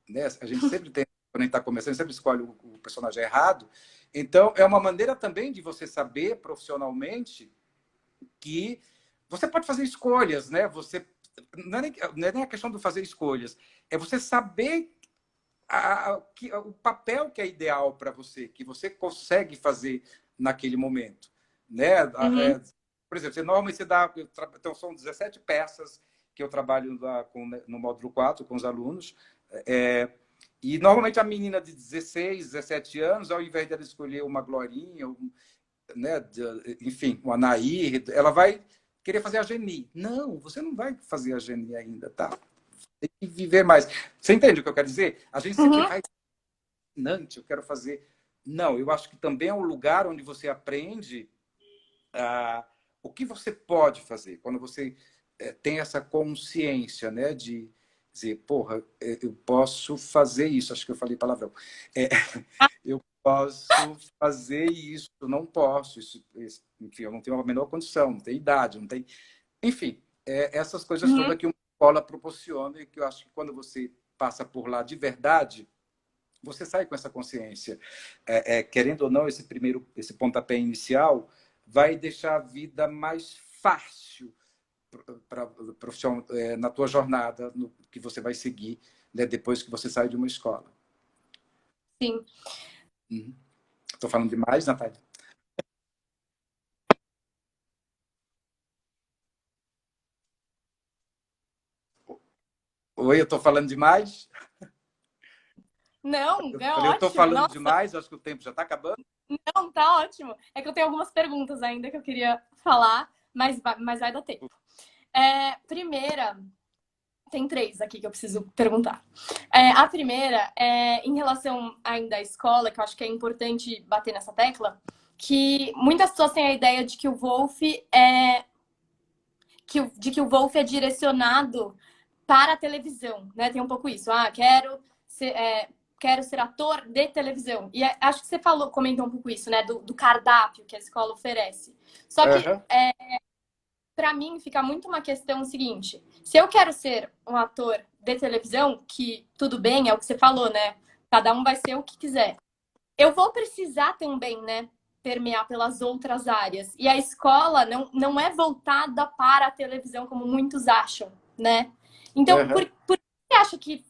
né? A gente sempre tem, quando a gente está começando, sempre escolhe o personagem errado. Então, é uma maneira também de você saber profissionalmente que você pode fazer escolhas, né? Você não é nem a questão de fazer escolhas, é você saber o papel que é ideal para você, que você consegue fazer naquele momento, né? Uhum. Por exemplo, normalmente você dá, então são 17 peças que eu trabalho no módulo 4 com os alunos, é, e normalmente a menina de 16, 17 anos, ao invés dela escolher uma Glorinha, né, enfim, uma Nair, ela vai querer fazer a Geni. Não, você não vai fazer a Geni ainda, tá? Tem que viver mais. Você entende o que eu quero dizer? A gente sempre Uhum. vai, eu quero fazer. Não, eu acho que também é um lugar onde você aprende o que você pode fazer. Quando você tem essa consciência, né, de dizer, porra, eu posso fazer isso. Acho que eu falei palavrão. É, eu posso fazer isso, não posso. Enfim, eu não tenho a menor condição, não tenho idade, não tenho. Enfim, essas coisas Uhum. todas que uma escola proporciona e que eu acho que quando você passa por lá de verdade, você sai com essa consciência. Querendo ou não, esse pontapé inicial vai deixar a vida mais fácil na tua jornada, no que você vai seguir, né, depois que você sai de uma escola. Sim. Estou falando demais, Natália? Oi, eu estou falando demais? Não, Eu é falei, eu estou ótimo. falando Nossa, demais, acho que o tempo já está acabando. não, tá ótimo. É que eu tenho algumas perguntas ainda que eu queria falar, mas vai dar tempo. Primeira, tem três aqui que eu preciso perguntar. A primeira é em relação ainda à escola, que eu acho que é importante bater nessa tecla, que muitas pessoas têm a ideia de que o Wolf de que o Wolf é direcionado para a televisão, né? Tem um pouco isso. Quero ser ator de televisão. E acho que você comentou um pouco isso, né? Do cardápio que a escola oferece. Só que Uhum. para mim fica muito uma questão seguinte: se eu quero ser um ator de televisão, que tudo bem, é o que você falou, né? Cada um vai ser o que quiser. Eu vou precisar também, né? Permear pelas outras áreas. E a escola não é voltada para a televisão, como muitos acham, né? Então, Uhum. por que você acha que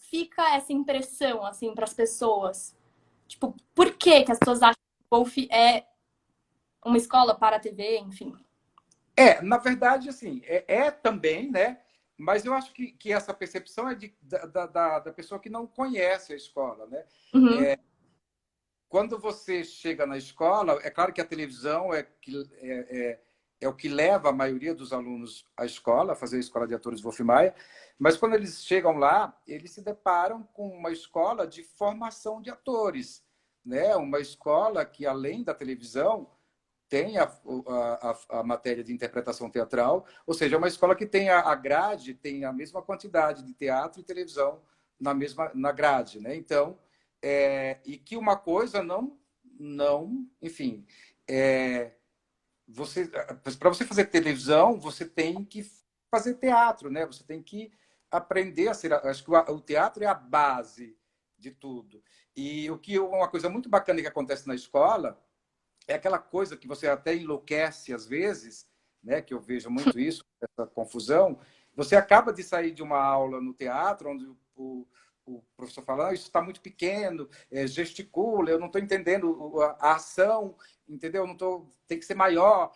fica essa impressão, assim, para as pessoas? Tipo, por que as pessoas acham que o Wolf é uma escola para a TV, enfim? Na verdade, assim, também, né? Mas eu acho que essa percepção é da pessoa que não conhece a escola, né? Uhum. Quando você chega na escola, é claro que a televisão é o que leva a maioria dos alunos à escola, a fazer a escola de atores Wolf Maia, mas quando eles chegam lá, eles se deparam com uma escola de formação de atores, né? Uma escola que, além da televisão, tem a matéria de interpretação teatral, ou seja, é uma escola que tem a grade, tem a mesma quantidade de teatro e televisão na grade, né? Então, e que uma coisa não, enfim, você para você fazer televisão, você tem que fazer teatro, né? Você tem que aprender a ser, acho que o teatro é a base de tudo. E o que uma coisa muito bacana que acontece na escola é aquela coisa que você até enlouquece às vezes, né? Que eu vejo muito isso, essa confusão. Você acaba de sair de uma aula no teatro, onde o professor fala, ah, isso está muito pequeno, gesticula, eu não estou entendendo a ação, entendeu? Não tô, tem que ser maior.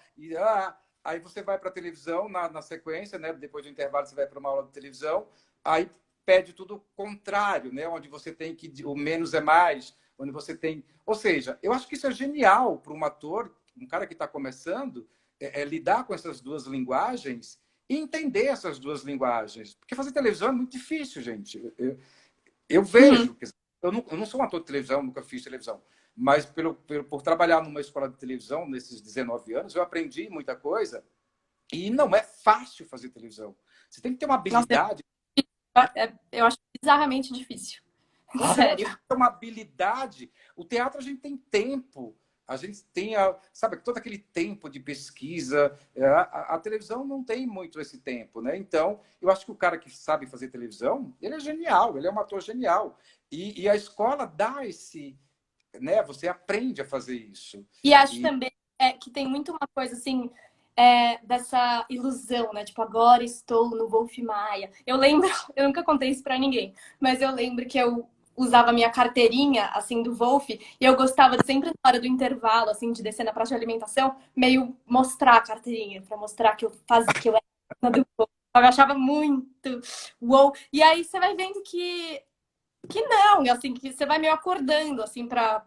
Aí você vai para a televisão na sequência, né? Depois do intervalo você vai para uma aula de televisão, aí pede tudo o contrário, né? Onde você tem que o menos é mais, onde você tem, ou seja, eu acho que isso é genial para um ator, um cara que está começando, lidar com essas duas linguagens e entender essas duas linguagens, porque fazer televisão é muito difícil, gente. Eu Uhum. vejo, quer dizer, eu não sou um ator de televisão, nunca fiz televisão, mas por trabalhar numa escola de televisão nesses 19 anos, eu aprendi muita coisa e não é fácil fazer televisão. Você tem que ter uma Nossa, habilidade. eu acho bizarramente difícil. Sério. Lógico, é uma habilidade. O teatro a gente tem tempo, a gente tem, sabe, todo aquele tempo de pesquisa. A televisão não tem muito esse tempo, né? Então, eu acho que o cara que sabe fazer televisão, ele é genial, ele é um ator genial. E a escola dá esse, né? Você aprende a fazer isso. E acho E também que tem muito uma coisa assim, dessa ilusão, né? Tipo, agora estou no Wolf Maia. Eu lembro, eu nunca contei isso pra ninguém, mas eu lembro que eu usava minha carteirinha, assim, do Wolf, e eu gostava de sempre, na hora do intervalo, assim, de descer na praça de alimentação, meio mostrar a carteirinha, pra mostrar que eu fazia, que eu era do Wolf. Eu achava muito uou. E aí você vai vendo que não, assim, que você vai meio acordando, assim, pra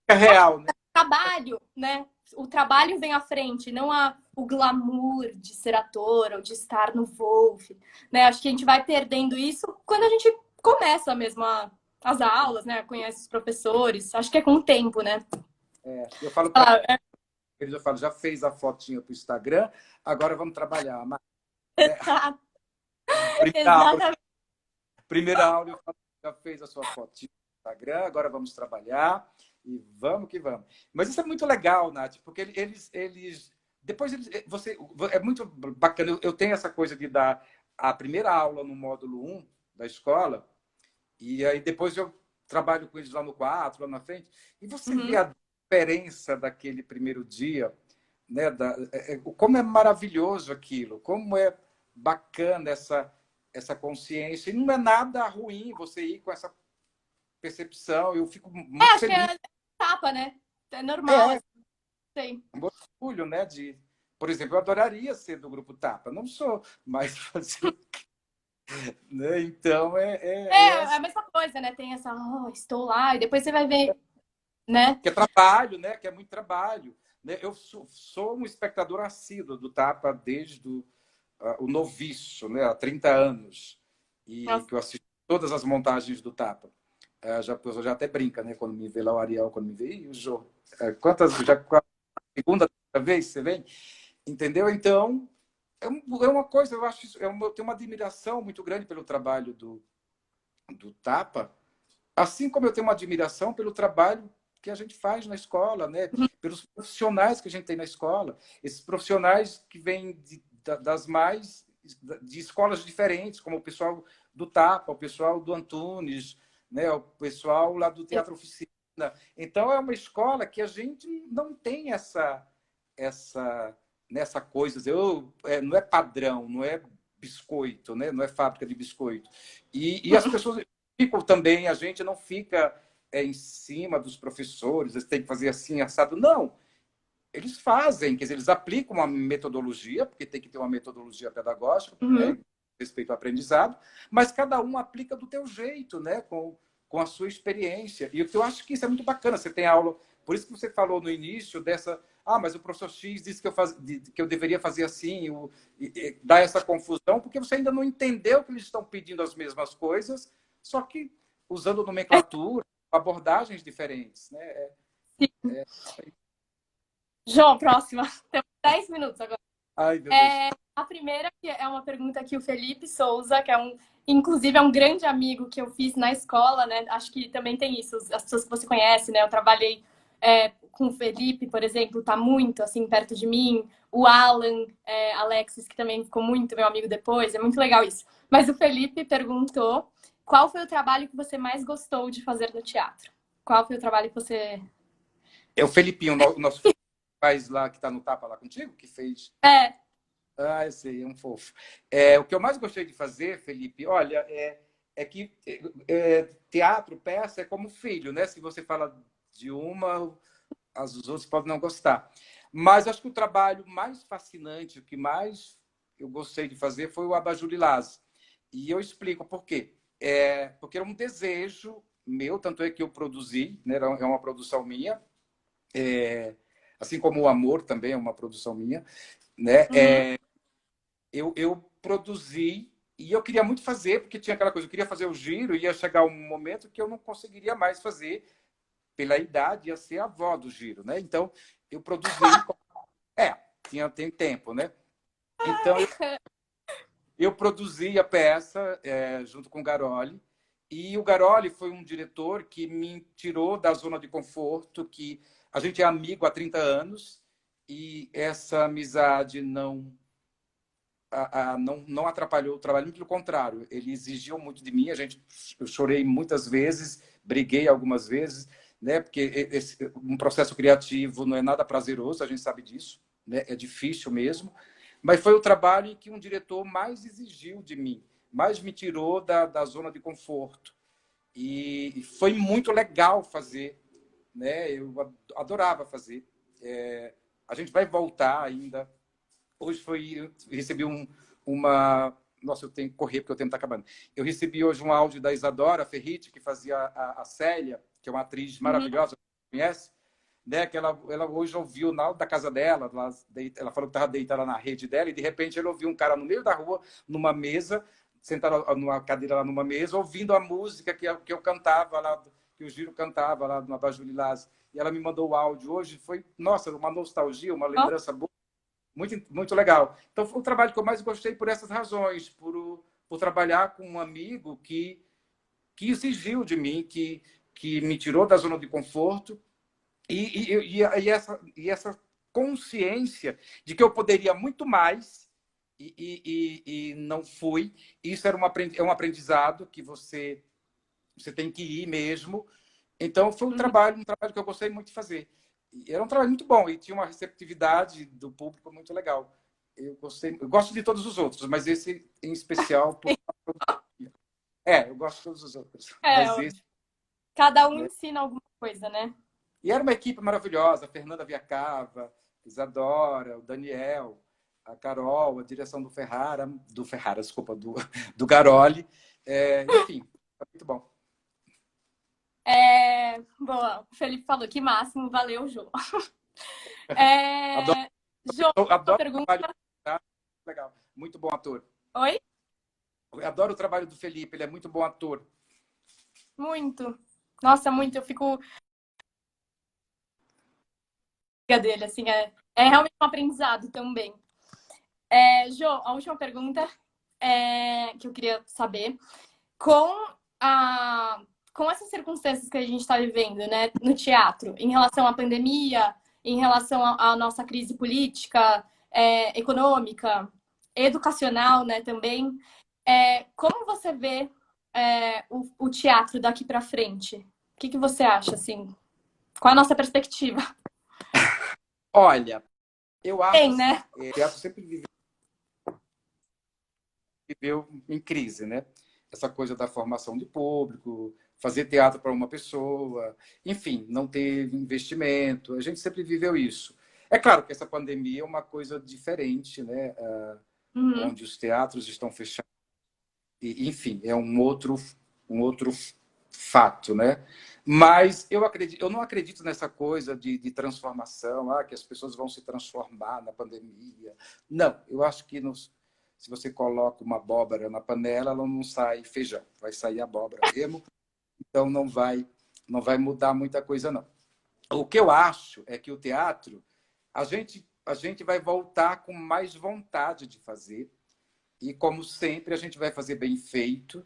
é real, né? trabalho, né? O trabalho vem à frente, não o glamour de ser ator ou de estar no Wolf, né? Acho que a gente vai perdendo isso quando a gente começa mesmo as aulas, né? Conhece os professores. Acho que é com o tempo, né? Eu falo para Ah, eles, eu falo, já fez a fotinha para o Instagram, agora vamos trabalhar. Mas, né? exato, Primeira aula, exatamente. primeira aula eu falo, já fez a sua fotinha no Instagram, agora vamos trabalhar e vamos que vamos. Mas isso é muito legal, Nath, porque depois você, é muito bacana. Eu tenho essa coisa de dar a primeira aula no módulo 1 da escola, e aí depois eu trabalho com eles lá no 4, lá na frente, e você vê Uhum. a diferença daquele primeiro dia, né? Como é maravilhoso aquilo, como é bacana essa consciência. E não é nada ruim você ir com essa percepção. Eu fico muito Acho que feliz. é etapa, né? É normal, É, assim, sei. um orgulho, né? Por exemplo, eu adoraria ser do grupo Tapa. Não sou, mas fazer, né? Então, É a mesma coisa, né? Tem essa, oh, estou lá, e depois você vai ver, né? que é trabalho, né? Que é muito trabalho. Né? Eu sou um espectador assíduo do Tapa desde o noviço, né? Há 30 anos. E Nossa, que eu assisto todas as montagens do Tapa. Já, a pessoa já até brinca, né? Quando me vê lá o Ariel, quando me vê, e o Jô. Já segunda vez você vem? Entendeu? Então, é uma coisa, eu acho isso, eu tenho uma admiração muito grande pelo trabalho do Tapa, assim como eu tenho uma admiração pelo trabalho que a gente faz na escola, né? Pelos profissionais que a gente tem na escola, esses profissionais que vêm das mais de escolas diferentes, como o pessoal do Tapa, o pessoal do Antunes, né? O pessoal lá do Teatro Oficina. Então é uma escola que a gente não tem essa nessa coisa, não é padrão, não é biscoito, né? Não é fábrica de biscoito. E as pessoas ficam também, a gente não fica em cima dos professores, eles têm que fazer assim, assado. Não, eles fazem, quer dizer, eles aplicam uma metodologia, porque tem que ter uma metodologia pedagógica, uhum. né? respeito ao aprendizado, mas cada um aplica do teu jeito, né? Com a sua experiência. E eu acho que isso é muito bacana. Você tem aula, por isso que você falou no início dessa, mas o professor X disse que eu deveria fazer assim, dá essa confusão, porque você ainda não entendeu que eles estão pedindo as mesmas coisas, só que usando nomenclatura, abordagens diferentes, né? João, próxima. Temos 10 minutos agora. Ai, meu Deus. A primeira que é uma pergunta que o Felipe Souza, que inclusive é um grande amigo que eu fiz na escola, né? Acho que também tem isso, as pessoas que você conhece, né? Eu trabalhei com o Felipe, por exemplo, tá muito assim perto de mim. O Alan, Alexis, que também ficou muito meu amigo depois, é muito legal isso. Mas o Felipe perguntou qual foi o trabalho que você mais gostou de fazer no teatro? Qual foi o trabalho que você... É o Felipinho, o nosso rapaz lá que está no Tapa lá contigo, que fez. Eu sei, é um fofo. O que eu mais gostei de fazer, Felipe, olha, é que teatro, peça é como filho, né? Se você fala de uma, os outros podem não gostar. Mas acho que o trabalho mais fascinante, o que mais eu gostei de fazer foi o Abajur Lilás. E eu explico por quê. Porque era um desejo meu, tanto é que eu produzi, né? É uma produção minha, assim como o Amor também é uma produção minha, né? Eu produzi e eu queria muito fazer, porque tinha aquela coisa, eu queria fazer o giro, ia chegar um momento que eu não conseguiria mais fazer, pela idade, ia ser a avó do giro, né? Então, eu produzi... tem tempo, né? Então, eu produzi a peça junto com o Garoli, e o Garoli foi um diretor que me tirou da zona de conforto, que a gente é amigo há 30 anos, e essa amizade não atrapalhou o trabalho, pelo contrário, ele exigiu muito de mim, eu chorei muitas vezes, briguei algumas vezes, né? Porque um processo criativo não é nada prazeroso, a gente sabe disso, né? É difícil mesmo, mas foi o trabalho em que um diretor mais exigiu de mim, mais me tirou da zona de conforto, e foi muito legal fazer, né? Eu adorava fazer. A gente vai voltar ainda. Hoje recebi uma... Nossa, eu tenho que correr porque o tempo está acabando. Eu recebi hoje um áudio da Isadora Ferriti, que fazia a Célia, que é uma atriz maravilhosa, conhece? Né? Que ela hoje ouviu na aula da casa dela, ela falou que estava deitada na rede dela, e de repente ela ouviu um cara no meio da rua, numa mesa, sentado numa cadeira lá numa mesa, ouvindo a música que eu cantava lá, que o Giro cantava lá no Abajur Lilás. E ela me mandou o áudio hoje, foi, nossa, uma nostalgia, uma lembrança boa. Muito, muito legal. Então, foi o trabalho que eu mais gostei por essas razões, por trabalhar com um amigo que exigiu de mim, que me tirou da zona de conforto e essa consciência de que eu poderia muito mais e não fui. Isso é um aprendizado que você tem que ir mesmo. Então, foi um trabalho que eu gostei muito de fazer. Era um trabalho muito bom e tinha uma receptividade do público muito legal. Eu gosto de todos os outros, mas esse em especial. Eu gosto de todos os outros. Mas esse, cada um ensina alguma coisa, né? E era uma equipe maravilhosa: a Fernanda Viacava, Isadora, o Daniel, a Carol, a direção do Ferrara, desculpa, do Garoli. Enfim, foi muito bom. Boa, o Felipe falou que máximo, valeu, Jô. Jô, Adoro pergunta... o trabalho. Tá? Legal, muito bom ator. Oi? Eu adoro o trabalho do Felipe, ele é muito bom ator. Muito. Nossa, muito. Eu fico dele, assim, é realmente um aprendizado também. Jô, a última pergunta que eu queria saber, com essas circunstâncias que a gente está vivendo, né, no teatro, em relação à pandemia, em relação à nossa crise política, econômica, educacional, né, também, como você vê o teatro daqui para frente? O que você acha, assim? Qual a nossa perspectiva? Olha, eu acho né? que o teatro sempre viveu em crise, né? Essa coisa da formação de público, fazer teatro para uma pessoa, enfim, não ter investimento. A gente sempre viveu isso. É claro que essa pandemia é uma coisa diferente, né? Onde os teatros estão fechados, enfim, é um outro fato, né? Mas eu não acredito nessa coisa de transformação, que as pessoas vão se transformar na pandemia. Não, eu acho que se você coloca uma abóbora na panela, ela não sai feijão, vai sair abóbora mesmo. Então não vai mudar muita coisa, não. O que eu acho é que o teatro, a gente vai voltar com mais vontade de fazer, e, como sempre, a gente vai fazer bem feito.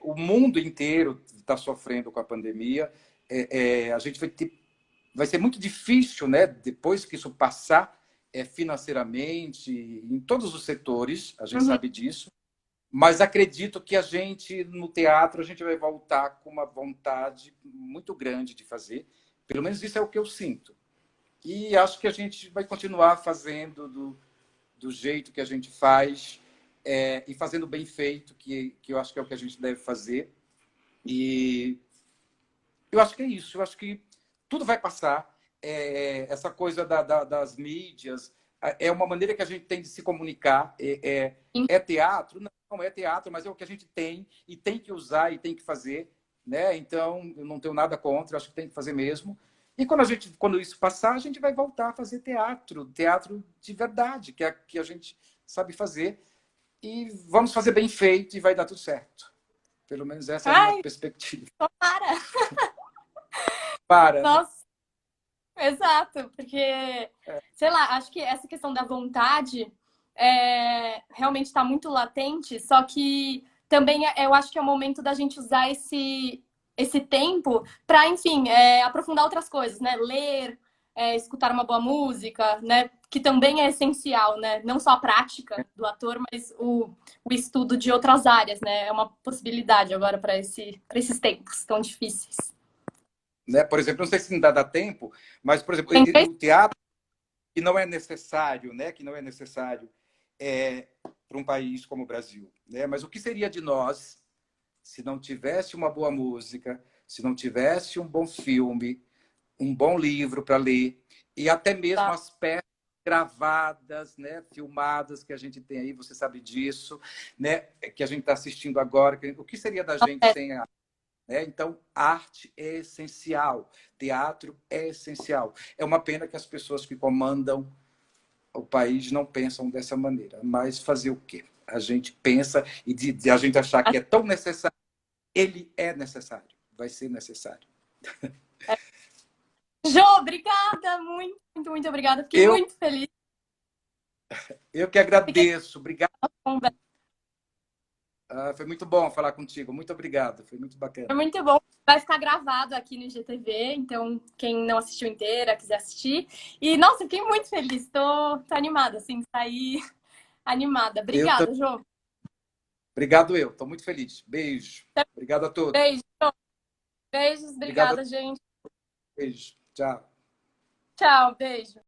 O mundo inteiro está sofrendo com a pandemia. A gente vai ser muito difícil, né, depois que isso passar, financeiramente, em todos os setores, a gente Uhum. sabe disso. Mas acredito que a gente, no teatro, a gente vai voltar com uma vontade muito grande de fazer. Pelo menos isso é o que eu sinto. E acho que a gente vai continuar fazendo do jeito que a gente faz, e fazendo bem feito, que eu acho que é o que a gente deve fazer. E eu acho que é isso. Eu acho que tudo vai passar. Essa coisa das mídias é uma maneira que a gente tem de se comunicar. É teatro? Não é teatro, mas é o que a gente tem e tem que usar e tem que fazer, né? Então, eu não tenho nada contra, acho que tem que fazer mesmo. E quando isso passar, a gente vai voltar a fazer teatro de verdade, que a gente sabe fazer. E vamos fazer bem feito e vai dar tudo certo. Pelo menos essa é a minha Ai, perspectiva. tomara! Para, né? Nossa, exato, porque, sei lá, acho que essa questão da vontade realmente está muito latente, só que também eu acho que é o momento da gente usar esse tempo para, enfim, aprofundar outras coisas, né? Ler, escutar uma boa música, né? Que também é essencial, né? Não só a prática do ator, mas o estudo de outras áreas, né? É uma possibilidade agora para esses tempos tão difíceis. Né? Por exemplo, não sei se ainda dá tempo, mas, por exemplo, Tem o teatro, que não é necessário, né? Que não é necessário para um país como o Brasil, né? Mas o que seria de nós se não tivesse uma boa música, se não tivesse um bom filme, um bom livro para ler, e até mesmo as peças gravadas, né, filmadas que a gente tem aí, você sabe disso, né, que a gente está assistindo agora. O que seria da gente sem a Então, arte é essencial, teatro é essencial. É uma pena que as pessoas que comandam o país não pensam dessa maneira, mas fazer o quê? A gente pensa e de a gente achar que é tão necessário, ele é necessário, vai ser necessário. Jô, obrigada, muito, muito, muito obrigada. Fiquei Eu, muito feliz. eu que Fiquei agradeço, obrigado. com a conversa. Foi muito bom falar contigo, muito obrigado, foi muito Foi bacana. muito bom. Vai ficar gravado aqui no IGTV, então quem não assistiu inteira, quiser assistir. E, nossa, fiquei muito feliz. Tô animada, assim, sair animada. Eu Obrigada, Jô. Obrigado, estou muito feliz. Beijo. Obrigado a todos. Beijo. Beijos, Obrigado a obrigada, gente. Beijo. Tchau. Tchau, beijo.